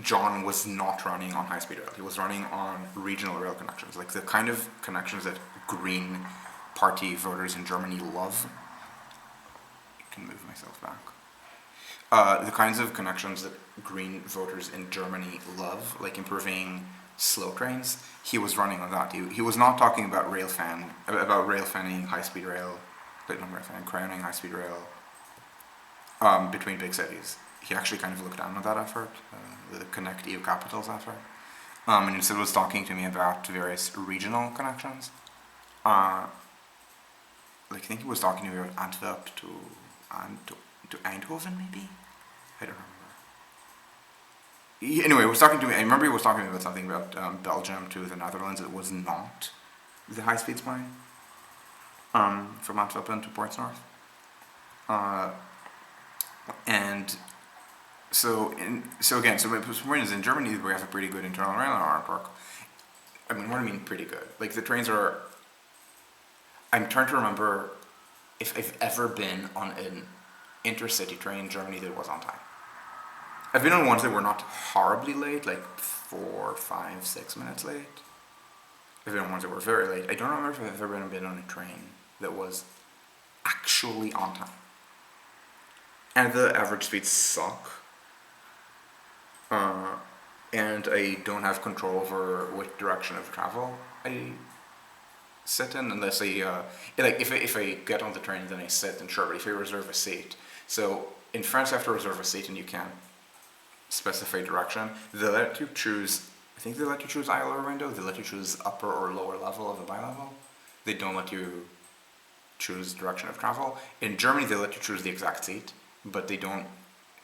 John was not running on high-speed rail. He was running on regional rail connections, like the kind of connections that Green Party voters in Germany love. I can move myself back. The kinds of connections that Green voters in Germany love, like improving slow trains, he was running on that. He was not talking about rail fanning high-speed rail, crowning high-speed rail between big cities. He actually kind of looked down on that effort, the Connect EU Capitals effort, and instead was talking to me about various regional connections. I think he was talking to me about Antwerp to Eindhoven, maybe? I don't remember. Anyway, he was talking to me. I remember he was talking to me about something about Belgium to the Netherlands. It was not the high-speed spine from Antwerp to Portsmouth. And so my point is, in Germany we have a pretty good internal rail network. I mean, what do I mean pretty good? Like the trains are. I'm trying to remember if I've ever been on an intercity train in Germany that was on time. I've been on ones that were not horribly late, like 4, 5, 6 minutes late. I've been on ones that were very late. I don't remember if I've ever been on a train that was actually on time. And the average speeds suck. And I don't have control over which direction of travel I sit in, unless if I get on the train, then I sit, and sure, but if I reserve a seat. So in France, you have to reserve a seat and you can't specify direction. They let you choose I think they let you choose aisle or window. They let you choose upper or lower level of a bi-level. They don't let you choose direction of travel. In Germany, they let you choose the exact seat, but they don't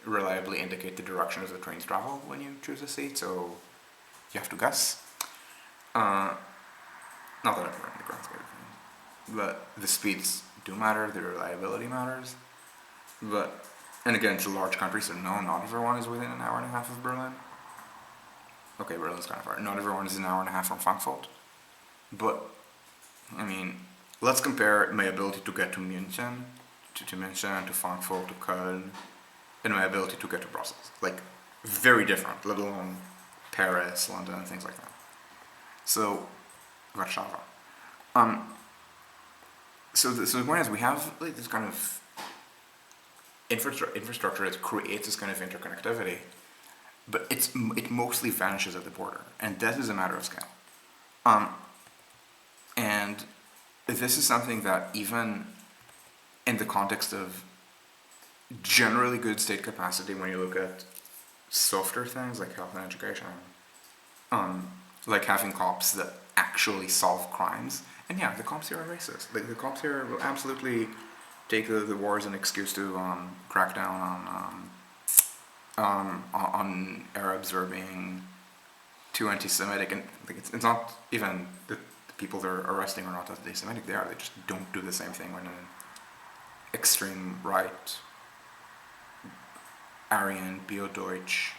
reliably indicate the direction of the train's travel when you choose a seat, so you have to guess. Not that I've learned the grand scale of things, but the speeds do matter, the reliability matters. But, and again, it's a large country, so no, not everyone is within an hour and a half of Berlin. Okay, Berlin's kind of far. Not everyone is an hour and a half from Frankfurt. But, I mean, let's compare my ability to get to München, to München, to Frankfurt, to Köln, and my ability to get to Brussels. Like, very different, let alone Paris, London, and things like that. So, Warsaw. So the point is, we have like this kind of infrastructure that creates this kind of interconnectivity, but it mostly vanishes at the border, and that is a matter of scale. And this is something that even in the context of generally good state capacity, when you look at softer things like health and education, like having cops that actually solve crimes, and yeah, the cops here are racist. Like the cops here will absolutely take the war as an excuse to crack down on Arabs who are being too anti-Semitic, and like it's not even the people they're arresting are not anti-Semitic. They just don't do the same thing when an extreme right, Aryan, Bio-Deutsch,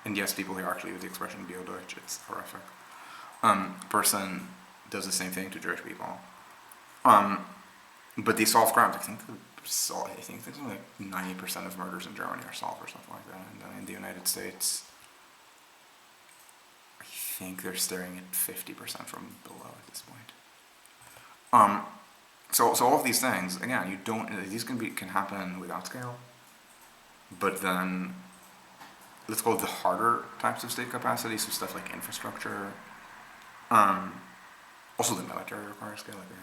and yes, people here actually use the expression Bio-Deutsch. It's horrific. Person does the same thing to Jewish people. But they solve crimes. I think something like 90% of murders in Germany are solved or something like that. And then in the United States, I think they're staring at 50% from below at this point. So all of these things, again, these can happen without scale. But then, let's call it the harder types of state capacity, so stuff like infrastructure. Also the military requires scale. Like we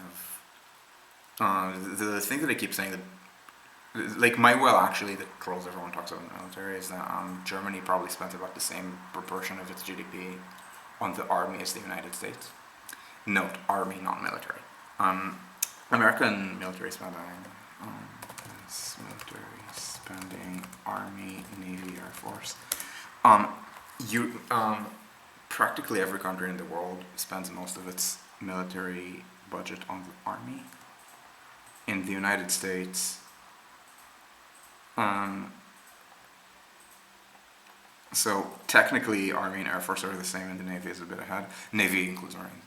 have the thing that I keep saying that, like my well actually that trolls everyone talks about in the military is that Germany probably spent about the same proportion of its GDP on the army as the United States. Note, army, not military. American military spending, army, navy, air force. Practically every country in the world spends most of its military budget on the army. In the United States, so technically Army and Air Force are the same and the Navy is a bit ahead. Navy includes Marines.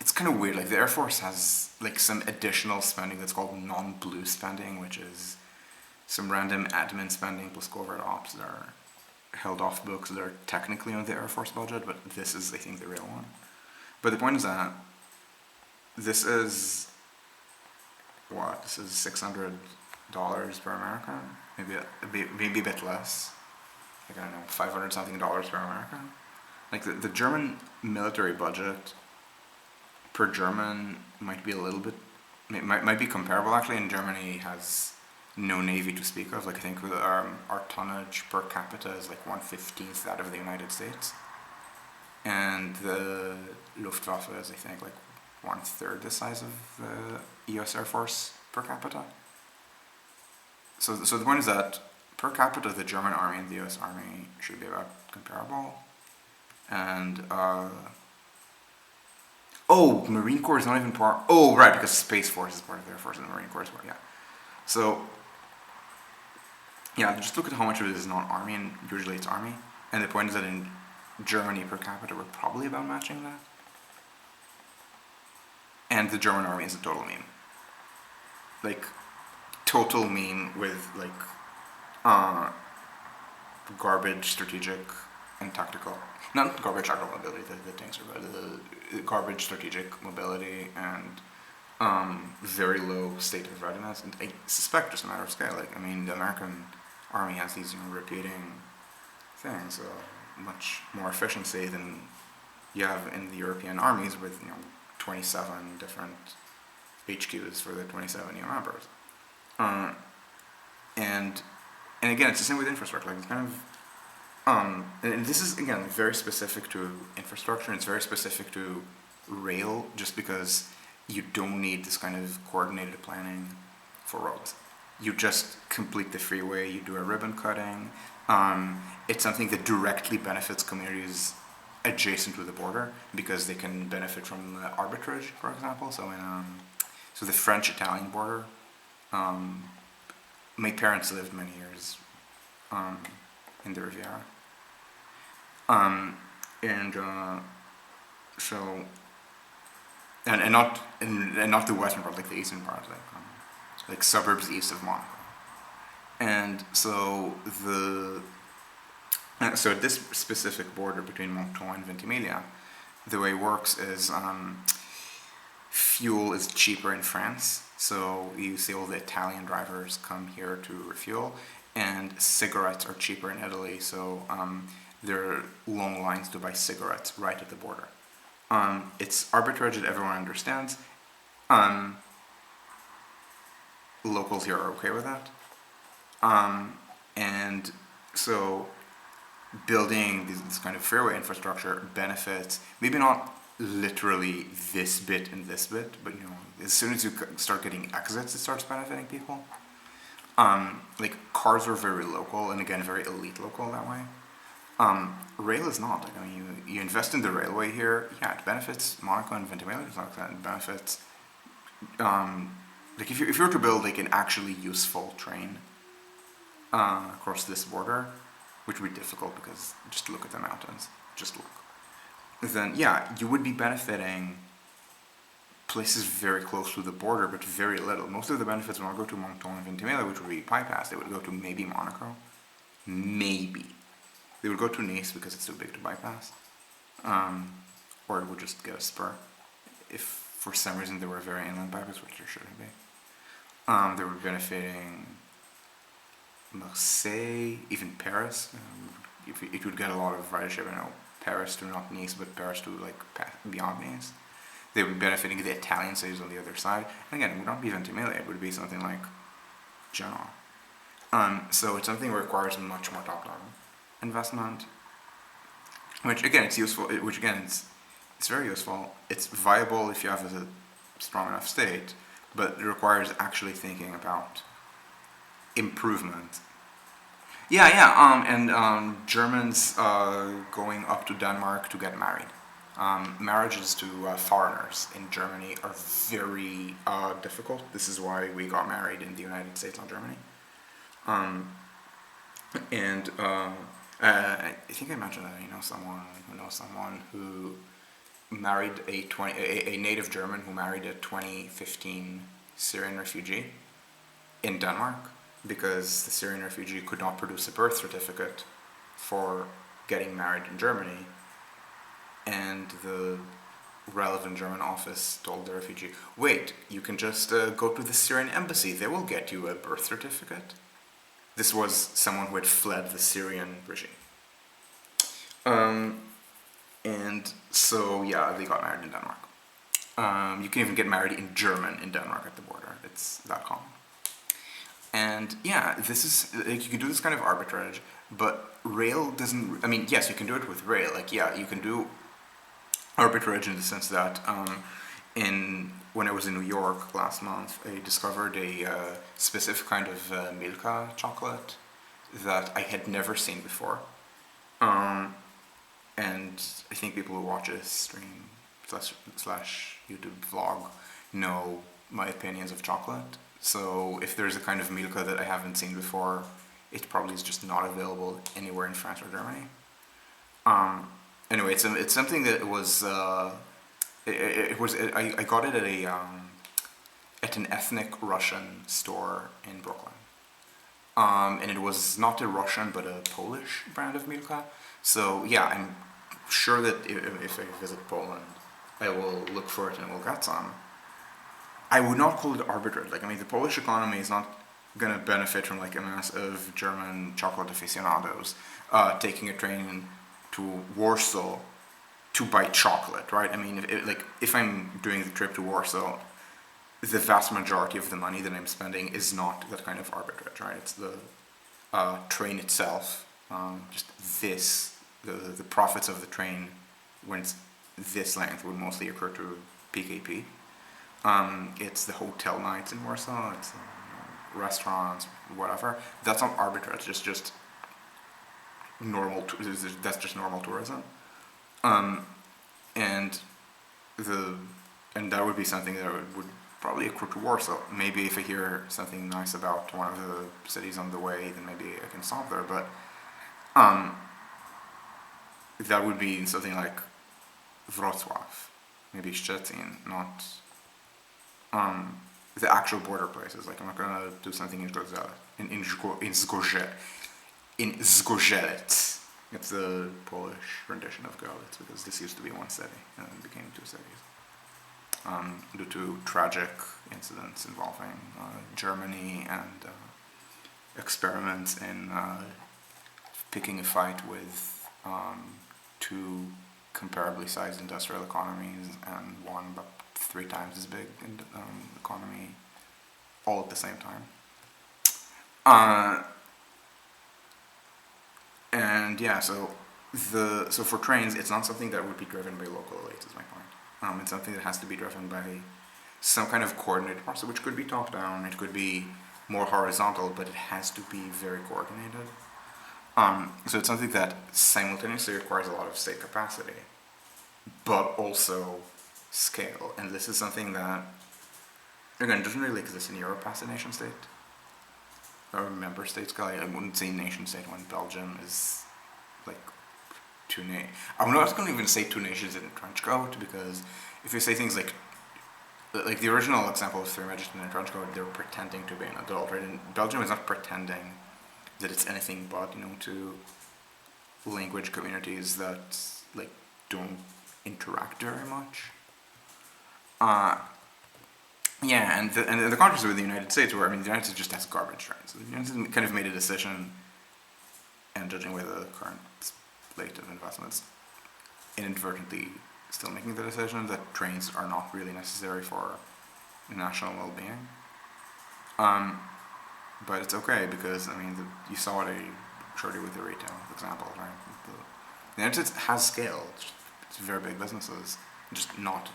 It's kind of weird, like the Air Force has like some additional spending that's called non-blue spending, which is some random admin spending plus covert ops that are held off books that are technically on the Air Force budget, but this is, I think, the real one. But the point is that this is $600 per American, maybe a bit less. Like I don't know, $500 something per American. Like the German military budget per German might be a little bit, might be comparable actually. And Germany has no navy to speak of. Like I think our tonnage per capita is like 1/15 that of the United States, and the Luftwaffe is I think like 1/3 the size of the U.S. Air Force per capita. So the point is that per capita the German army and the U.S. army should be about comparable, and Marine Corps is not even part. Oh right, because Space Force is part of the Air Force and the Marine Corps is part. Yeah. So yeah, just look at how much of it is non-army, and usually it's army. And the point is that in Germany per capita we're probably about matching that. And the German army is a total meme. Like, total meme with like garbage strategic and tactical. Not garbage tactical mobility, the tanks are bad. The garbage strategic mobility and very low state of readiness. And I suspect just a matter of scale. Like, I mean, the American army has these repeating things, so much more efficiency than you have in the European armies with 27 different HQs for the 27 new members. And again, it's the same with infrastructure. Like it's kind of and this is again very specific to infrastructure. It's very specific to rail, just because you don't need this kind of coordinated planning for roads. You just complete the freeway. You do a ribbon cutting. It's something that directly benefits communities adjacent to the border because they can benefit from the arbitrage, for example. So the French-Italian border. My parents lived many years in the Riviera. And so not the western part, like the eastern part, like suburbs east of Monaco. And so this specific border between Monton and Ventimiglia, the way it works is fuel is cheaper in France, so you see all the Italian drivers come here to refuel, and cigarettes are cheaper in Italy, so there are long lines to buy cigarettes right at the border. It's arbitrage that everyone understands. Locals here are okay with that. And so building this kind of freeway infrastructure benefits, maybe not literally this bit and this bit, but as soon as you start getting exits, it starts benefiting people. Like cars are very local, and again, very elite local that way. Rail is not. Like, I mean, you invest in the railway here, yeah, it benefits Monaco and Ventimiglia. It's not that it benefits. Like if you were to build like an actually useful train across this border, which would be difficult because just look at the mountains, just look. Then yeah, you would be benefiting places very close to the border, but very little. Most of the benefits would not go to Monton and Ventimiglia, which would be bypassed. They would go to maybe Monaco, maybe. They would go to Nice because it's too big to bypass, or it would just get a spur. If for some reason there were very inland bypass, which there shouldn't be, they were benefiting Marseille, even Paris. It would get a lot of ridership. I know Paris to not Nice, but Paris to like beyond Nice. They would be benefiting the Italian cities on the other side. And again, it would not be Ventimiglia. It would be something like Genoa. So it's something that requires much more top-down investment, which again it's useful. Which again it's very useful. It's viable if you have a strong enough state, but it requires actually thinking about improvement. And Germans going up to Denmark to get married. Marriages to foreigners in Germany are very difficult. This is why we got married in the United States, not Germany. I think I mentioned that I know someone who married a native German who married a 2015 Syrian refugee in Denmark because the Syrian refugee could not produce a birth certificate for getting married in Germany, and the relevant German office told the refugee, wait, you can just go to the Syrian embassy, they will get you a birth certificate. This was someone who had fled the Syrian regime. And so, yeah, they got married in Denmark. You can even get married in German in Denmark at the border. It's that common. And yeah, this is, like, you can do this kind of arbitrage, but rail doesn't, I mean, yes, you can do it with rail. Like, yeah, you can do arbitrage in the sense that when I was in New York last month, I discovered a specific kind of Milka chocolate that I had never seen before. And I think people who watch this stream slash YouTube vlog know my opinions of chocolate. So if there's a kind of Milka that I haven't seen before, it probably is just not available anywhere in France or Germany. Anyway, it's something that was I got it at an ethnic Russian store in Brooklyn, and it was not a Russian but a Polish brand of Milka. So yeah, I'm sure that if I visit Poland, I will look for it and will get some. I would not call it arbitrage. Like, I mean, the Polish economy is not going to benefit from like a mass of German chocolate aficionados taking a train to Warsaw to buy chocolate, right? I mean, if I'm doing the trip to Warsaw, the vast majority of the money that I'm spending is not that kind of arbitrage, right? It's the train itself just this, the profits of the train when it's this length would mostly occur to PKP. It's the hotel nights in Warsaw, it's restaurants, whatever. That's not arbitrage, it's just normal, that's just normal tourism. And the and that would be something that would probably accrue to Warsaw. Maybe if I hear something nice about one of the cities on the way, then maybe I can stop there. But that would be something like Wrocław, maybe Szczecin, not the actual border places. Like I'm not gonna do something in Zgorzelec, in Zgorzelec. It's the Polish rendition of Görlitz because this used to be one city and then became two cities. Due to tragic incidents involving Germany and experiments in picking a fight with two comparably sized industrial economies and one about 3 times as big economy all at the same time. And yeah, so for trains, it's not something that would be driven by local elites, is my point. It's something that has to be driven by some kind of coordinated process, which could be top down, it could be more horizontal, but it has to be very coordinated. So it's something that simultaneously requires a lot of state capacity, but also scale. And this is something that, again, doesn't really exist in Europe as a nation state or member state scale. I wouldn't say nation state when Belgium is like I'm not going to even say 2 nations in a trench coat, because if you say things like the original example of 3 midgets in a trench coat, they're pretending to be an adult, right? And Belgium is not pretending that it's anything but, to language communities that like don't interact very much. Yeah, and the contrast with the United States, where the United States just has garbage trains. The United States kind of made a decision, and judging by the current slate of investments, inadvertently still making the decision that trains are not really necessary for national well-being. But it's okay because you saw what I showed you with the retail example, right? The United States has scale. It's very big businesses, just not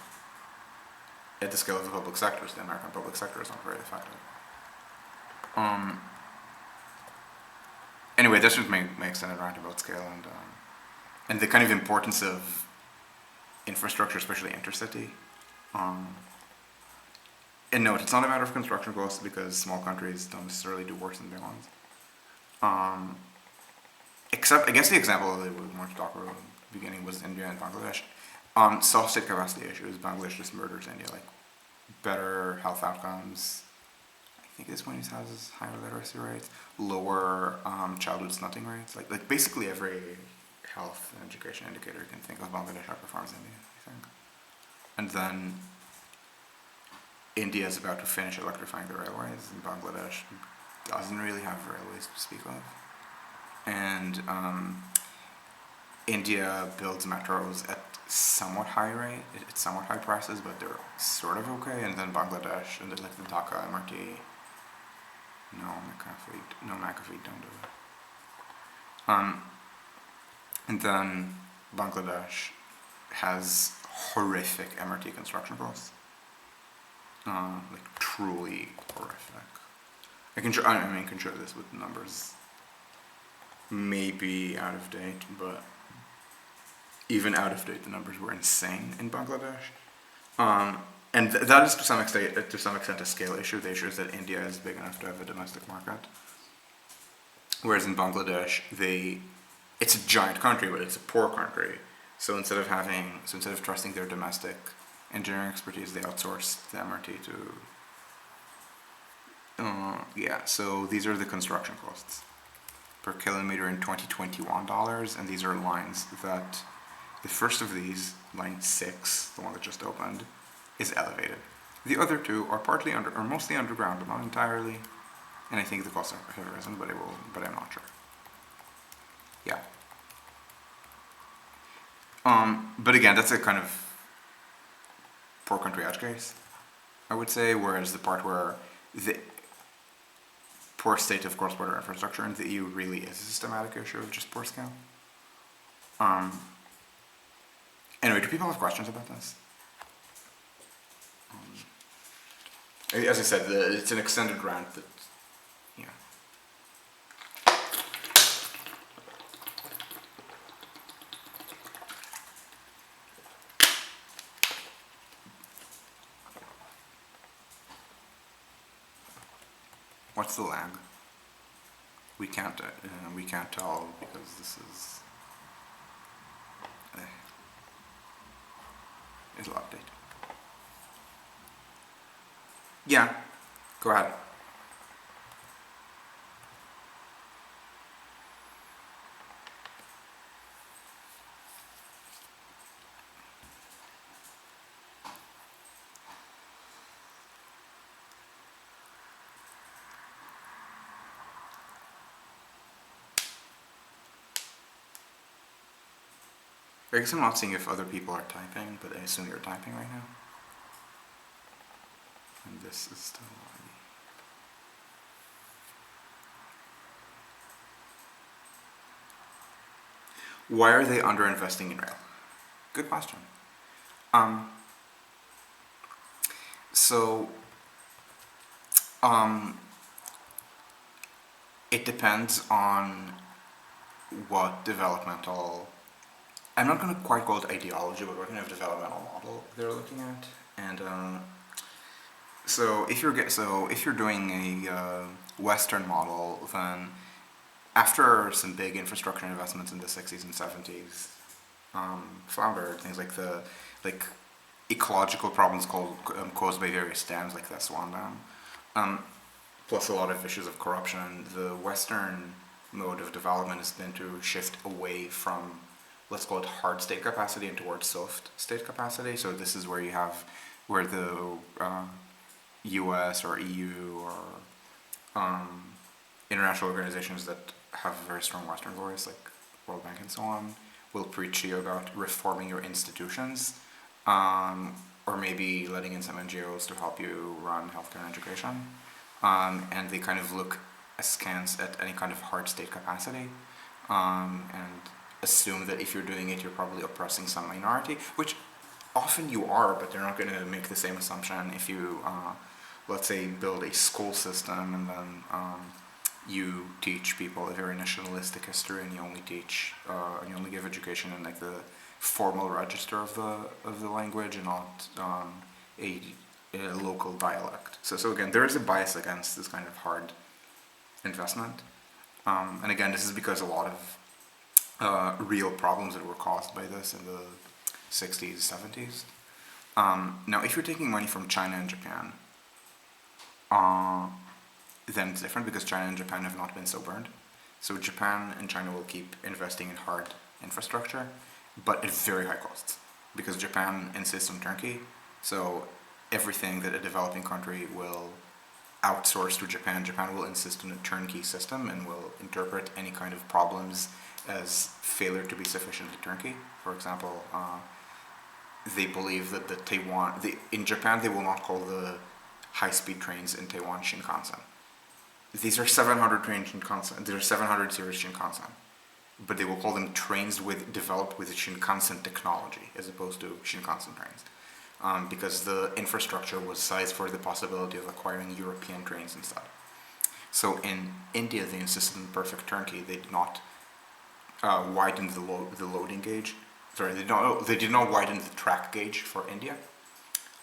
at the scale of the public sector. So the American public sector is not very effective. Anyway, that's just my extended rant about scale and the kind of importance of infrastructure, especially intercity. And note, it's not a matter of construction costs because small countries don't necessarily do worse than big ones. Except, I guess the example that we wanted to talk about at the beginning was India and Bangladesh. Solve state capacity issues. Bangladesh just murders India, like better health outcomes. I think this one has higher literacy rates, lower childhood stunting rates. Like basically every health and education indicator you can think of, Bangladesh outperforms India, I think. And then India is about to finish electrifying the railways, and Bangladesh doesn't really have railways to speak of. And India builds metros at somewhat high rate, at somewhat high prices, but they're sort of okay. And then Bangladesh, and like the Dhaka MRT, McAfee don't do it. And then Bangladesh has horrific MRT construction costs. Like truly horrific. I can show this with numbers. Maybe out of date, but even out of date, the numbers were insane in Bangladesh. And that is to some extent a scale issue. The issue is that India is big enough to have a domestic market, whereas in Bangladesh, it's a giant country, but it's a poor country. So instead of trusting their domestic engineering expertise, they outsource the MRT to. So these are the construction costs per kilometer in 2021 dollars, and these are lines that the first of these, line 6, the one that just opened, is elevated. The other 2 are mostly underground, but not entirely. And I think the costs have risen, but I'm not sure. Yeah. But again, that's a kind of poor country edge case, I would say, whereas the part where the poor state of cross-border infrastructure in the EU really is a systematic issue of just poor scale. Anyway, do people have questions about this? As I said, it's an extended grant that, yeah. What's the lag? We can't tell because this is, it'll update. Yeah, go ahead. I guess I'm not seeing if other people are typing, but I assume you're typing right now. And this is still laggy. Why are they underinvesting in rail? Good question. It depends on what developmental, I'm not going to quite call it ideology, but what kind of developmental model they're looking at. And so if you're doing a Western model, then after some big infrastructure investments in the 60s and 70s, floundered, things like ecological problems caused by various dams like the Swan Dam, plus a lot of issues of corruption. The Western mode of development has been to shift away from, let's call it, hard state capacity and towards soft state capacity. So this is where you have, where the US or EU or international organizations that have very strong Western voice, like World Bank and so on, will preach to you about reforming your institutions, or maybe letting in some NGOs to help you run healthcare and education. And they kind of look askance at any kind of hard state capacity, and assume that if you're doing it, you're probably oppressing some minority, which often you are, but they're not going to make the same assumption if you, let's say, build a school system and then you teach people a very nationalistic history, and you only teach, and you only give education in like the formal register of the language, and not a local dialect. So again, there is a bias against this kind of hard investment, and again, this is because a lot of real problems that were caused by this in the 60s, 70s. Now, if you're taking money from China and Japan, then it's different because China and Japan have not been so burned. So Japan and China will keep investing in hard infrastructure, but at very high costs, because Japan insists on turnkey. So everything that a developing country will outsource to Japan, Japan will insist on a turnkey system and will interpret any kind of problems as failure to be sufficiently turnkey. For example, they believe that in Japan they will not call the high-speed trains in Taiwan Shinkansen. These are 700 train Shinkansen. These are 700 series Shinkansen, but they will call them trains developed with Shinkansen technology as opposed to Shinkansen trains, because the infrastructure was sized for the possibility of acquiring European trains instead. So in India, they insisted on perfect turnkey. They did not widen the loading gauge. Sorry, they did not widen the track gauge for India.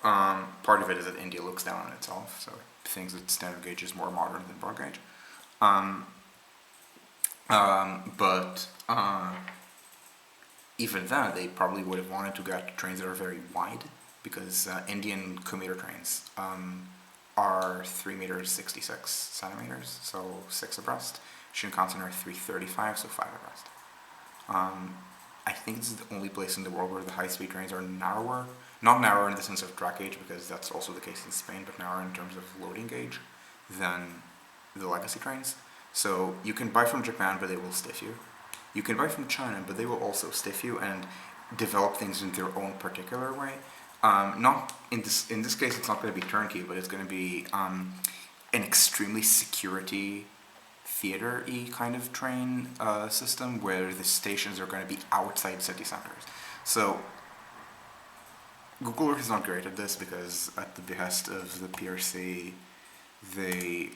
Part of it is that India looks down on itself, so it thinks that standard gauge is more modern than broad gauge. But even then, they probably would have wanted to get trains that are very wide, because Indian commuter trains are 3 meters 66 centimeters, so 6 abreast. Shinkansen are 335, so 5 abreast. I think this is the only place in the world where the high-speed trains are narrower. Not narrower in the sense of track gauge, because that's also the case in Spain, but narrower in terms of loading gauge than the legacy trains. So you can buy from Japan, but they will stiff you. You can buy from China, but they will also stiff you and develop things in their own particular way. Not in this case, it's not going to be turnkey, but it's going to be an extremely security theater-y kind of train system where the stations are going to be outside city centers. So Google Earth is not great at this because at the behest of the PRC, they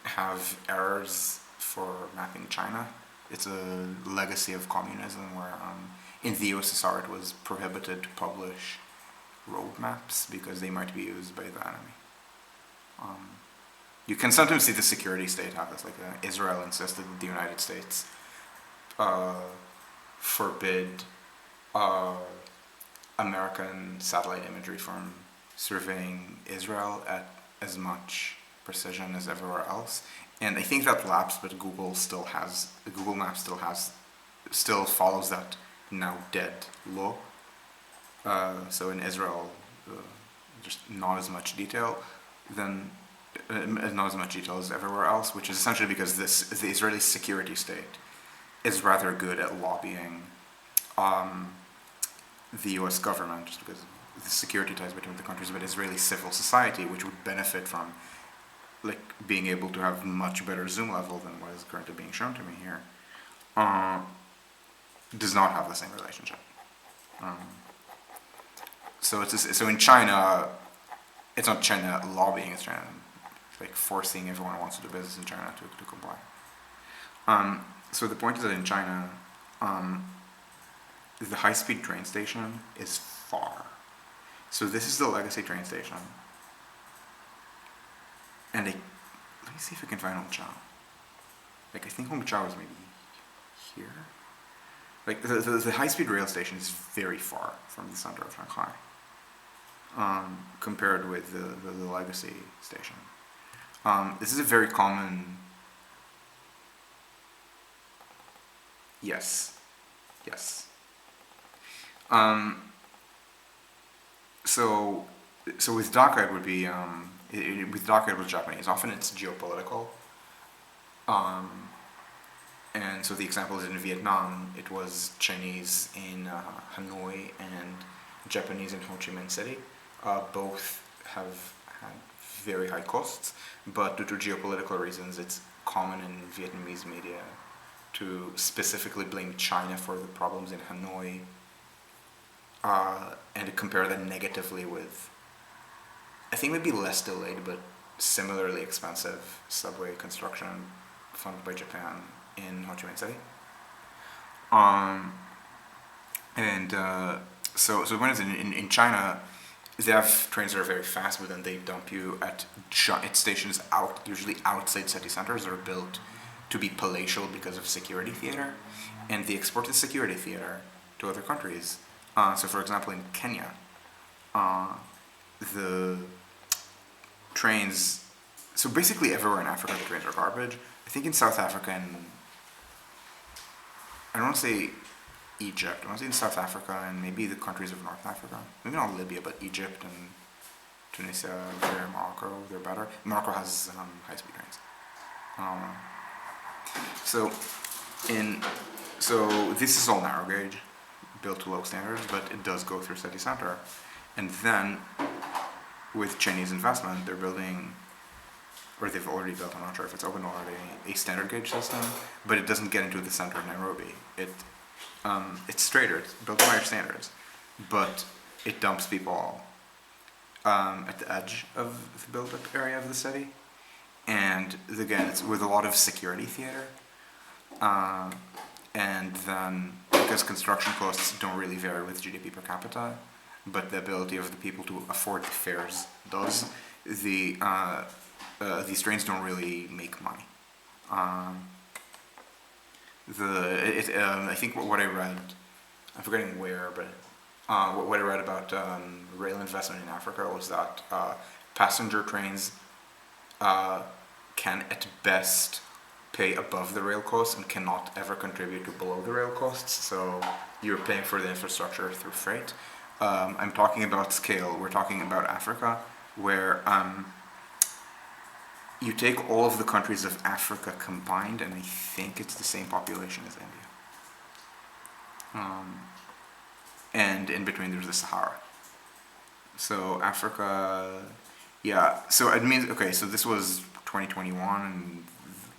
have errors for mapping China. It's a legacy of communism where in the USSR it was prohibited to publish road maps because they might be used by the enemy. You can sometimes see the security state have this, like Israel insisted that the United States forbid American satellite imagery from surveying Israel at as much precision as everywhere else. And I think that lapsed, but Google Maps still follows that now dead law. So in Israel, just not as much detail as everywhere else, which is essentially because the Israeli security state is rather good at lobbying the U.S. government, just because of the security ties between the countries, but Israeli civil society, which would benefit from like being able to have much better zoom level than what is currently being shown to me here, does not have the same relationship. So in China, it's not China lobbying, it's China like forcing everyone who wants to do business in China to comply. So the point is that in China, the high-speed train station is far. So this is the legacy train station. And let me see if I can find Hongqiao. Like, I think Hongqiao is maybe here. Like, the high-speed rail station is very far from the center of Shanghai, compared with the legacy station. This is a very common... Yes. So with Dhaka it would be... with Dhaka it was Japanese. Often it's geopolitical. And so the example is in Vietnam, it was Chinese in Hanoi and Japanese in Ho Chi Minh City. Both have had very high costs, but due to geopolitical reasons, it's common in Vietnamese media to specifically blame China for the problems in Hanoi and to compare that negatively with, I think maybe less delayed, but similarly expensive subway construction funded by Japan in Ho Chi Minh City. So when it's in China, they have trains that are very fast, but then they dump you at stations usually outside city centers that are built to be palatial because of security theater, and they export the security theater to other countries. So for example, in Kenya, the trains, so basically everywhere in Africa the trains are garbage. I think in South Africa and, I don't want to say Egypt, I want to say in South Africa and maybe the countries of North Africa, maybe not Libya, but Egypt and Tunisia, Algeria, Morocco, they're better. Morocco has high-speed trains. So this is all narrow gauge, built to low standards, but it does go through city center. And then, with Chinese investment, they're building, or they've already built, I'm not sure if it's open already, a standard gauge system, but it doesn't get into the center of Nairobi. It's straighter, it's built to higher standards, but it dumps people at the edge of the built-up area of the city. And again, it's with a lot of security theater. And then, because construction costs don't really vary with GDP per capita, but the ability of the people to afford the fares does, these trains don't really make money. I think what I read, I'm forgetting where, but what I read about rail investment in Africa was that passenger trains can at best pay above the rail costs and cannot ever contribute to below the rail costs, so you're paying for the infrastructure through freight. I'm talking about scale, we're talking about Africa, where you take all of the countries of Africa combined, and I think it's the same population as India. And in between there's the Sahara. So Africa Yeah, so it means, okay, so this was 2021, and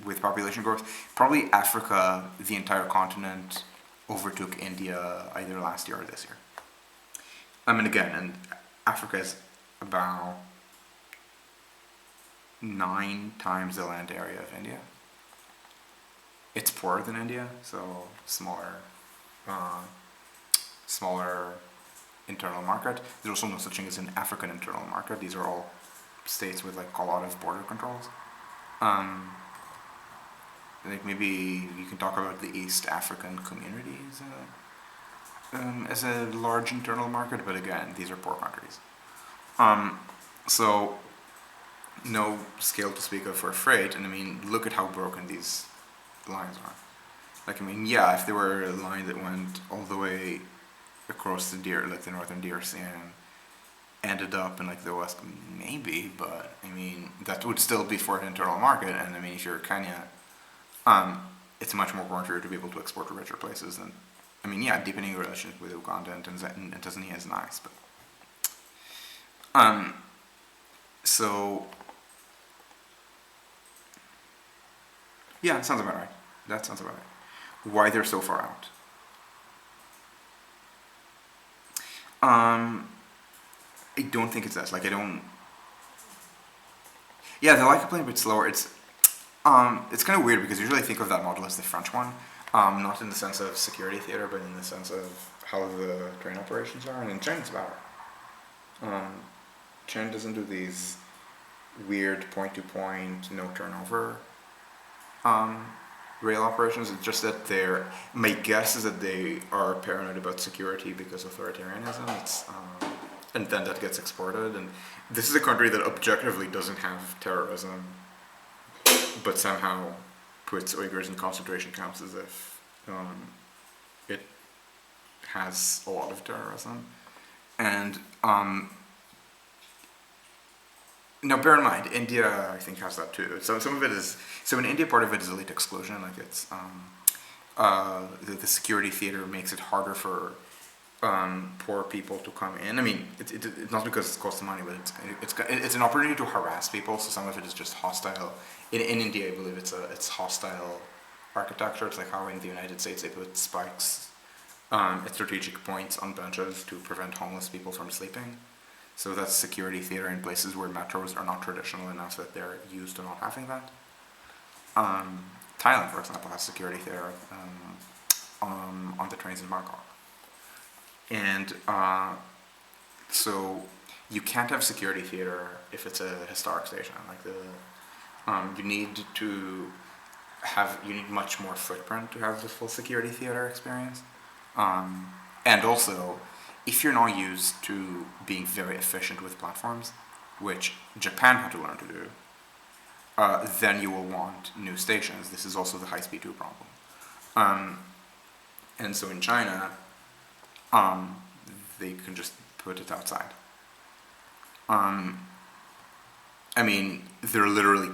with population growth, probably Africa, the entire continent, overtook India either last year or this year. I mean, again, and Africa is about 9 times the land area of India. It's poorer than India, so uh, smaller internal market. There's also no such thing as an African internal market. These are all states with like a lot of border controls. Um, like maybe you can talk about the East African community as a large internal market, but again, these are poor countries. So no scale to speak of for freight, and I mean, look at how broken these lines are. Like, I mean, yeah, if there were a line that went all the way across the like the northern Deer Sea and ended up in like the west, maybe, but I mean, that would still be for an internal market, and I mean, if you're Kenya, it's much more important for you to be able to export to richer places than, I mean, yeah, deepening relations with Uganda and Tanzania is nice, but, so, yeah, it sounds about right. That sounds about right. Why they're so far out? I don't think it's that. Like, I don't. Yeah, they like to play a bit slower. It's kind of weird because usually I think of that model as the French one, not in the sense of security theater, but in the sense of how the train operations are. And in China, it's better. China doesn't do these weird point-to-point, no turnover rail operations. It's just that my guess is that they are paranoid about security because authoritarianism. And then that gets exported. And this is a country that objectively doesn't have terrorism, but somehow puts Uyghurs in concentration camps as if it has a lot of terrorism. And now, bear in mind, India, I think, has that too. So some of it is, so in India, part of it is elite exclusion. Like it's, the security theater makes it harder for poor people to come in. I mean, it's not because it costs money, but it's an opportunity to harass people. So some of it is just hostile. In India, I believe it's hostile architecture. It's like how in the United States they put spikes at strategic points on benches to prevent homeless people from sleeping. So that's security theater in places where metros are not traditional enough that they're used to not having that. Thailand, for example, has security theater on the trains in Bangkok. And so you can't have security theater if it's a historic station. Like you need much more footprint to have the full security theater experience. And also, if you're not used to being very efficient with platforms, which Japan had to learn to do, then you will want new stations. This is also the high-speed 2 problem. And so in China, they can just put it outside. I mean, they're literally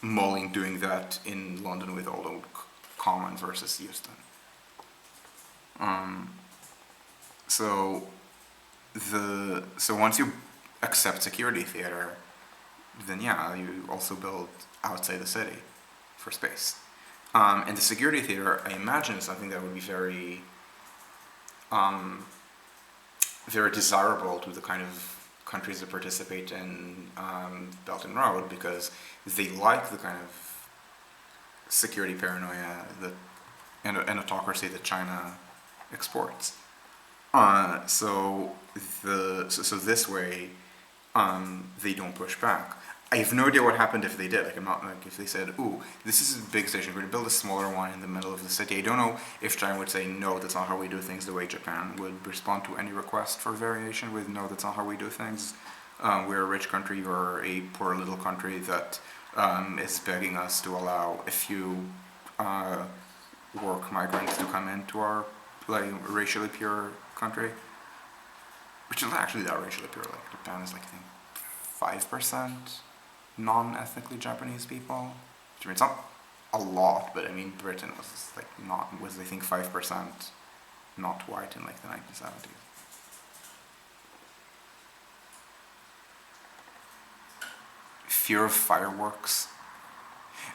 doing that in London with Old Oak Common versus Euston. So once you accept security theater, then yeah, you also build outside the city for space. And the security theater, I imagine, is something that would be very, very desirable to the kind of countries that participate in Belt and Road, because they like the kind of security paranoia and autocracy that China exports. So this way, they don't push back. I have no idea what happened if they did. Like, I'm not like if they said, "Ooh, this is a big station. We're going to build a smaller one in the middle of the city." I don't know if China would say, "No, that's not how we do things." The way Japan would respond to any request for variation with, "No, that's not how we do things. We're a rich country. You're a poor little country that is begging us to allow a few work migrants to come into our like racially pure country," which is not actually that racially pure. Like Japan is like I think 5% non-ethnically Japanese people. Which I mean, it's not a lot, but I mean Britain was like I think 5% not white in like the 1970s. fear of fireworks.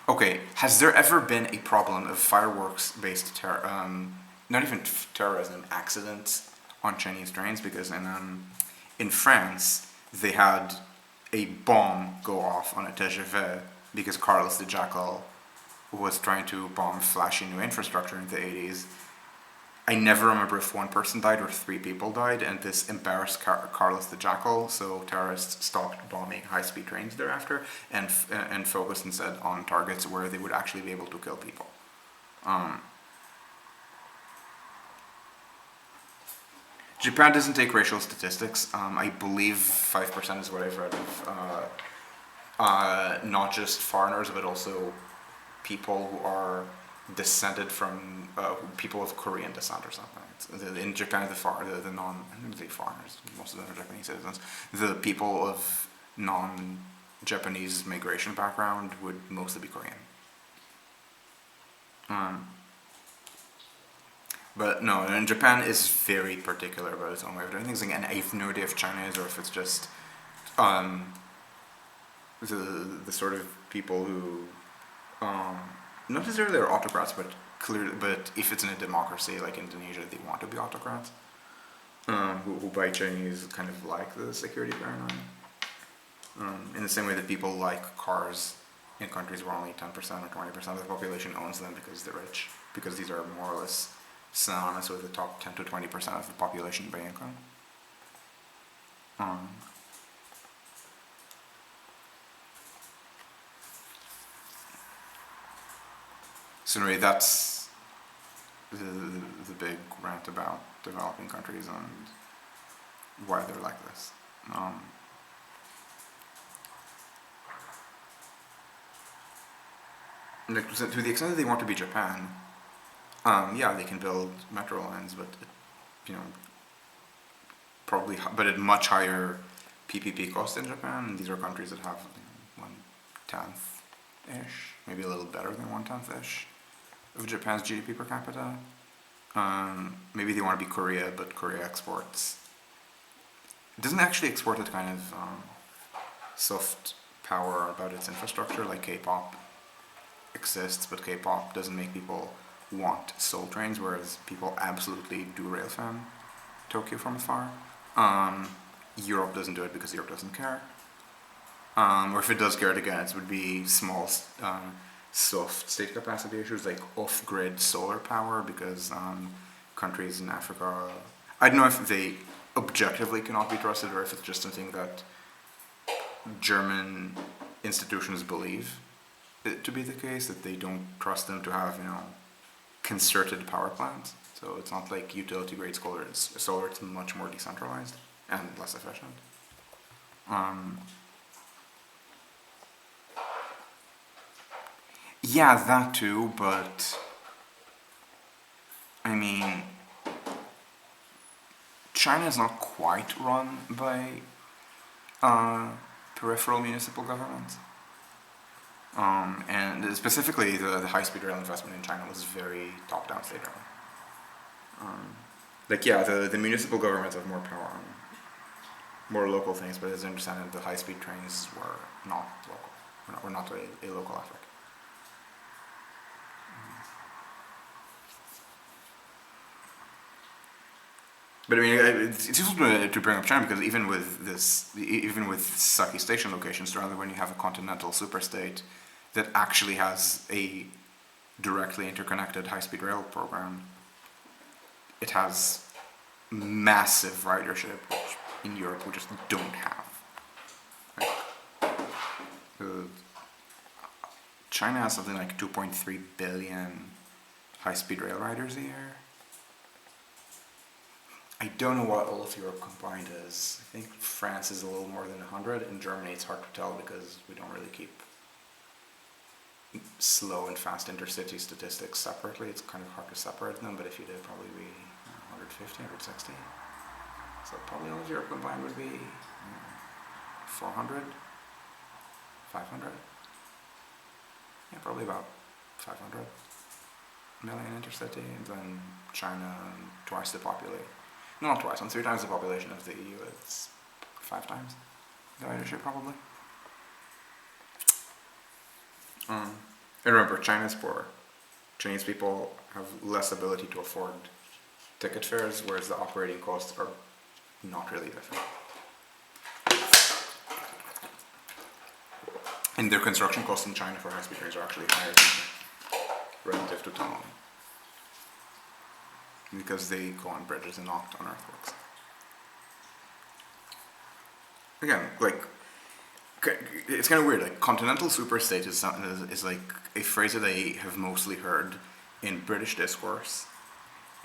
Okay, has there ever been a problem of fireworks-based not even terrorism, accidents on Chinese trains? Because in France, they had a bomb go off on a TGV because Carlos the Jackal was trying to bomb flashy new infrastructure in the 80s. I never remember if one person died or three people died, and this embarrassed Carlos the Jackal, so terrorists stopped bombing high-speed trains thereafter and focused instead on targets where they would actually be able to kill people. Japan doesn't take racial statistics. I believe 5% is what I've read of not just foreigners, but also people who are descended from people of Korean descent or something. In Japan, the non, I don't say foreigners, most of them are Japanese citizens. The people of non-Japanese migration background would mostly be Korean. But no, and Japan is very particular about its own way of doing things, and I have no idea if China is or if it's just the sort of people who not necessarily are autocrats, but but if it's in a democracy like Indonesia, they want to be autocrats. Who by Chinese kind of like the security paranoia. In the same way that people like cars in countries where only 10% or 20% of the population owns them because they're rich, because these are more or less synonymous with the top 10 to 20% of the population by income. So anyway, that's the big rant about developing countries and why they're like this. To the extent that they want to be Japan, yeah, they can build metro lines, but probably, but at much higher PPP cost in Japan. And these are countries that have 1/10 ish, maybe a little better than 1/10 ish of Japan's GDP per capita. Maybe they want to be Korea, but Korea exports. It doesn't actually export that kind of soft power about its infrastructure like K-pop exists, but K-pop doesn't make people want Soul trains, whereas people absolutely do railfan Tokyo from afar. Europe doesn't do it because Europe doesn't care. Or if it does care, again, it would be small, soft state capacity issues like off-grid solar power, because countries in Africa, I don't know if they objectively cannot be trusted or if it's just something that German institutions believe it to be the case, that they don't trust them to have, concerted power plants. So it's not like utility grade solar, it's much more decentralized and less efficient. Yeah, that too, but I mean, China is not quite run by peripheral municipal governments. And specifically, the high-speed rail investment in China was very top-down state-run. The municipal governments have more power on more local things, but as I understand it, the high-speed trains were not local. Were not a local effort. But I mean, it's useful to bring up China because even with sucky station locations, rather when you have a continental superstate that actually has a directly interconnected high-speed rail program, it has massive ridership, which in Europe we just don't have. China has something like 2.3 billion high-speed rail riders a year. I don't know what all of Europe combined is. I think France is a little more than 100. In Germany it's hard to tell because we don't really keep slow and fast intercity statistics separately. It's kind of hard to separate them, but if you did, probably be 150, 160. So probably all of Europe combined would be 400, 500. Yeah, probably about 500 million intercity, and then China twice the population. No, not twice, on 3 times the population of the EU, it's 5 times the ridership probably. And remember, China's poor. Chinese people have less ability to afford ticket fares, whereas the operating costs are not really different. And their construction costs in China for high-speed trains are actually higher than relative to tunnel, because they go on bridges and not on earthworks. Again, like, it's kind of weird. Like, continental superstate is like a phrase that I have mostly heard in British discourse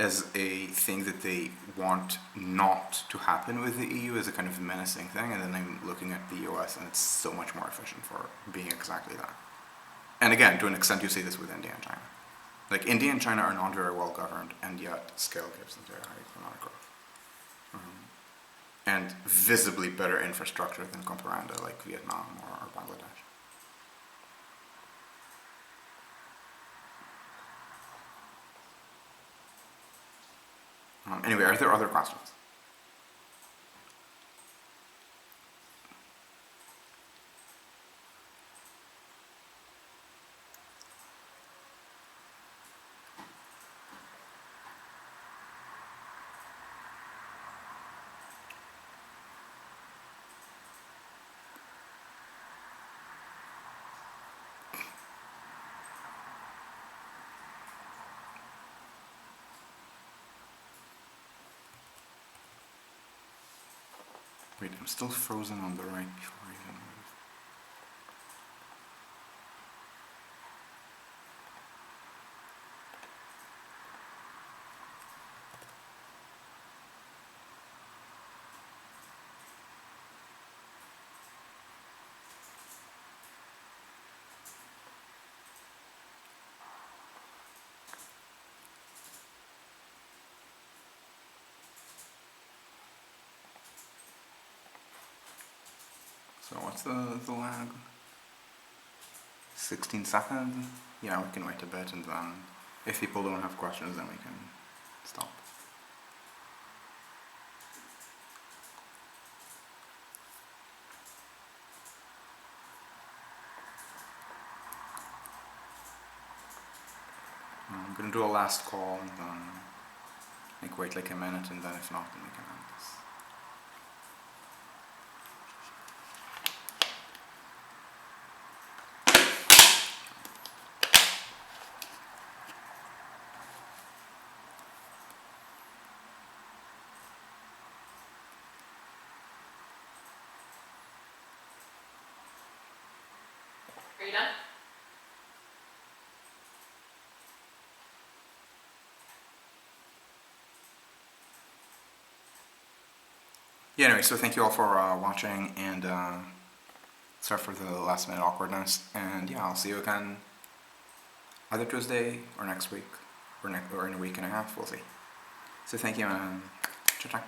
as a thing that they want not to happen with the EU, as a kind of menacing thing, and then I'm looking at the US and it's so much more efficient for being exactly that. And again, to an extent, you see this with India and China. Like, India and China are not very well governed, and yet scale gives them their high economic growth. And visibly better infrastructure than comparanda like Vietnam or Bangladesh. Anyway, are there other questions? Wait, I'm still frozen on the right before I even move. So what's the lag? 16 seconds? Yeah, we can wait a bit, and then if people don't have questions, then we can stop. I'm gonna do a last call, and then like wait like a minute, and then if not, then we can end this. Are you done? Yeah, anyway, so thank you all for watching, and sorry for the last minute awkwardness, and yeah, I'll see you again either Tuesday or next week, or in a week and a half, we'll see. So thank you, and ciao ciao.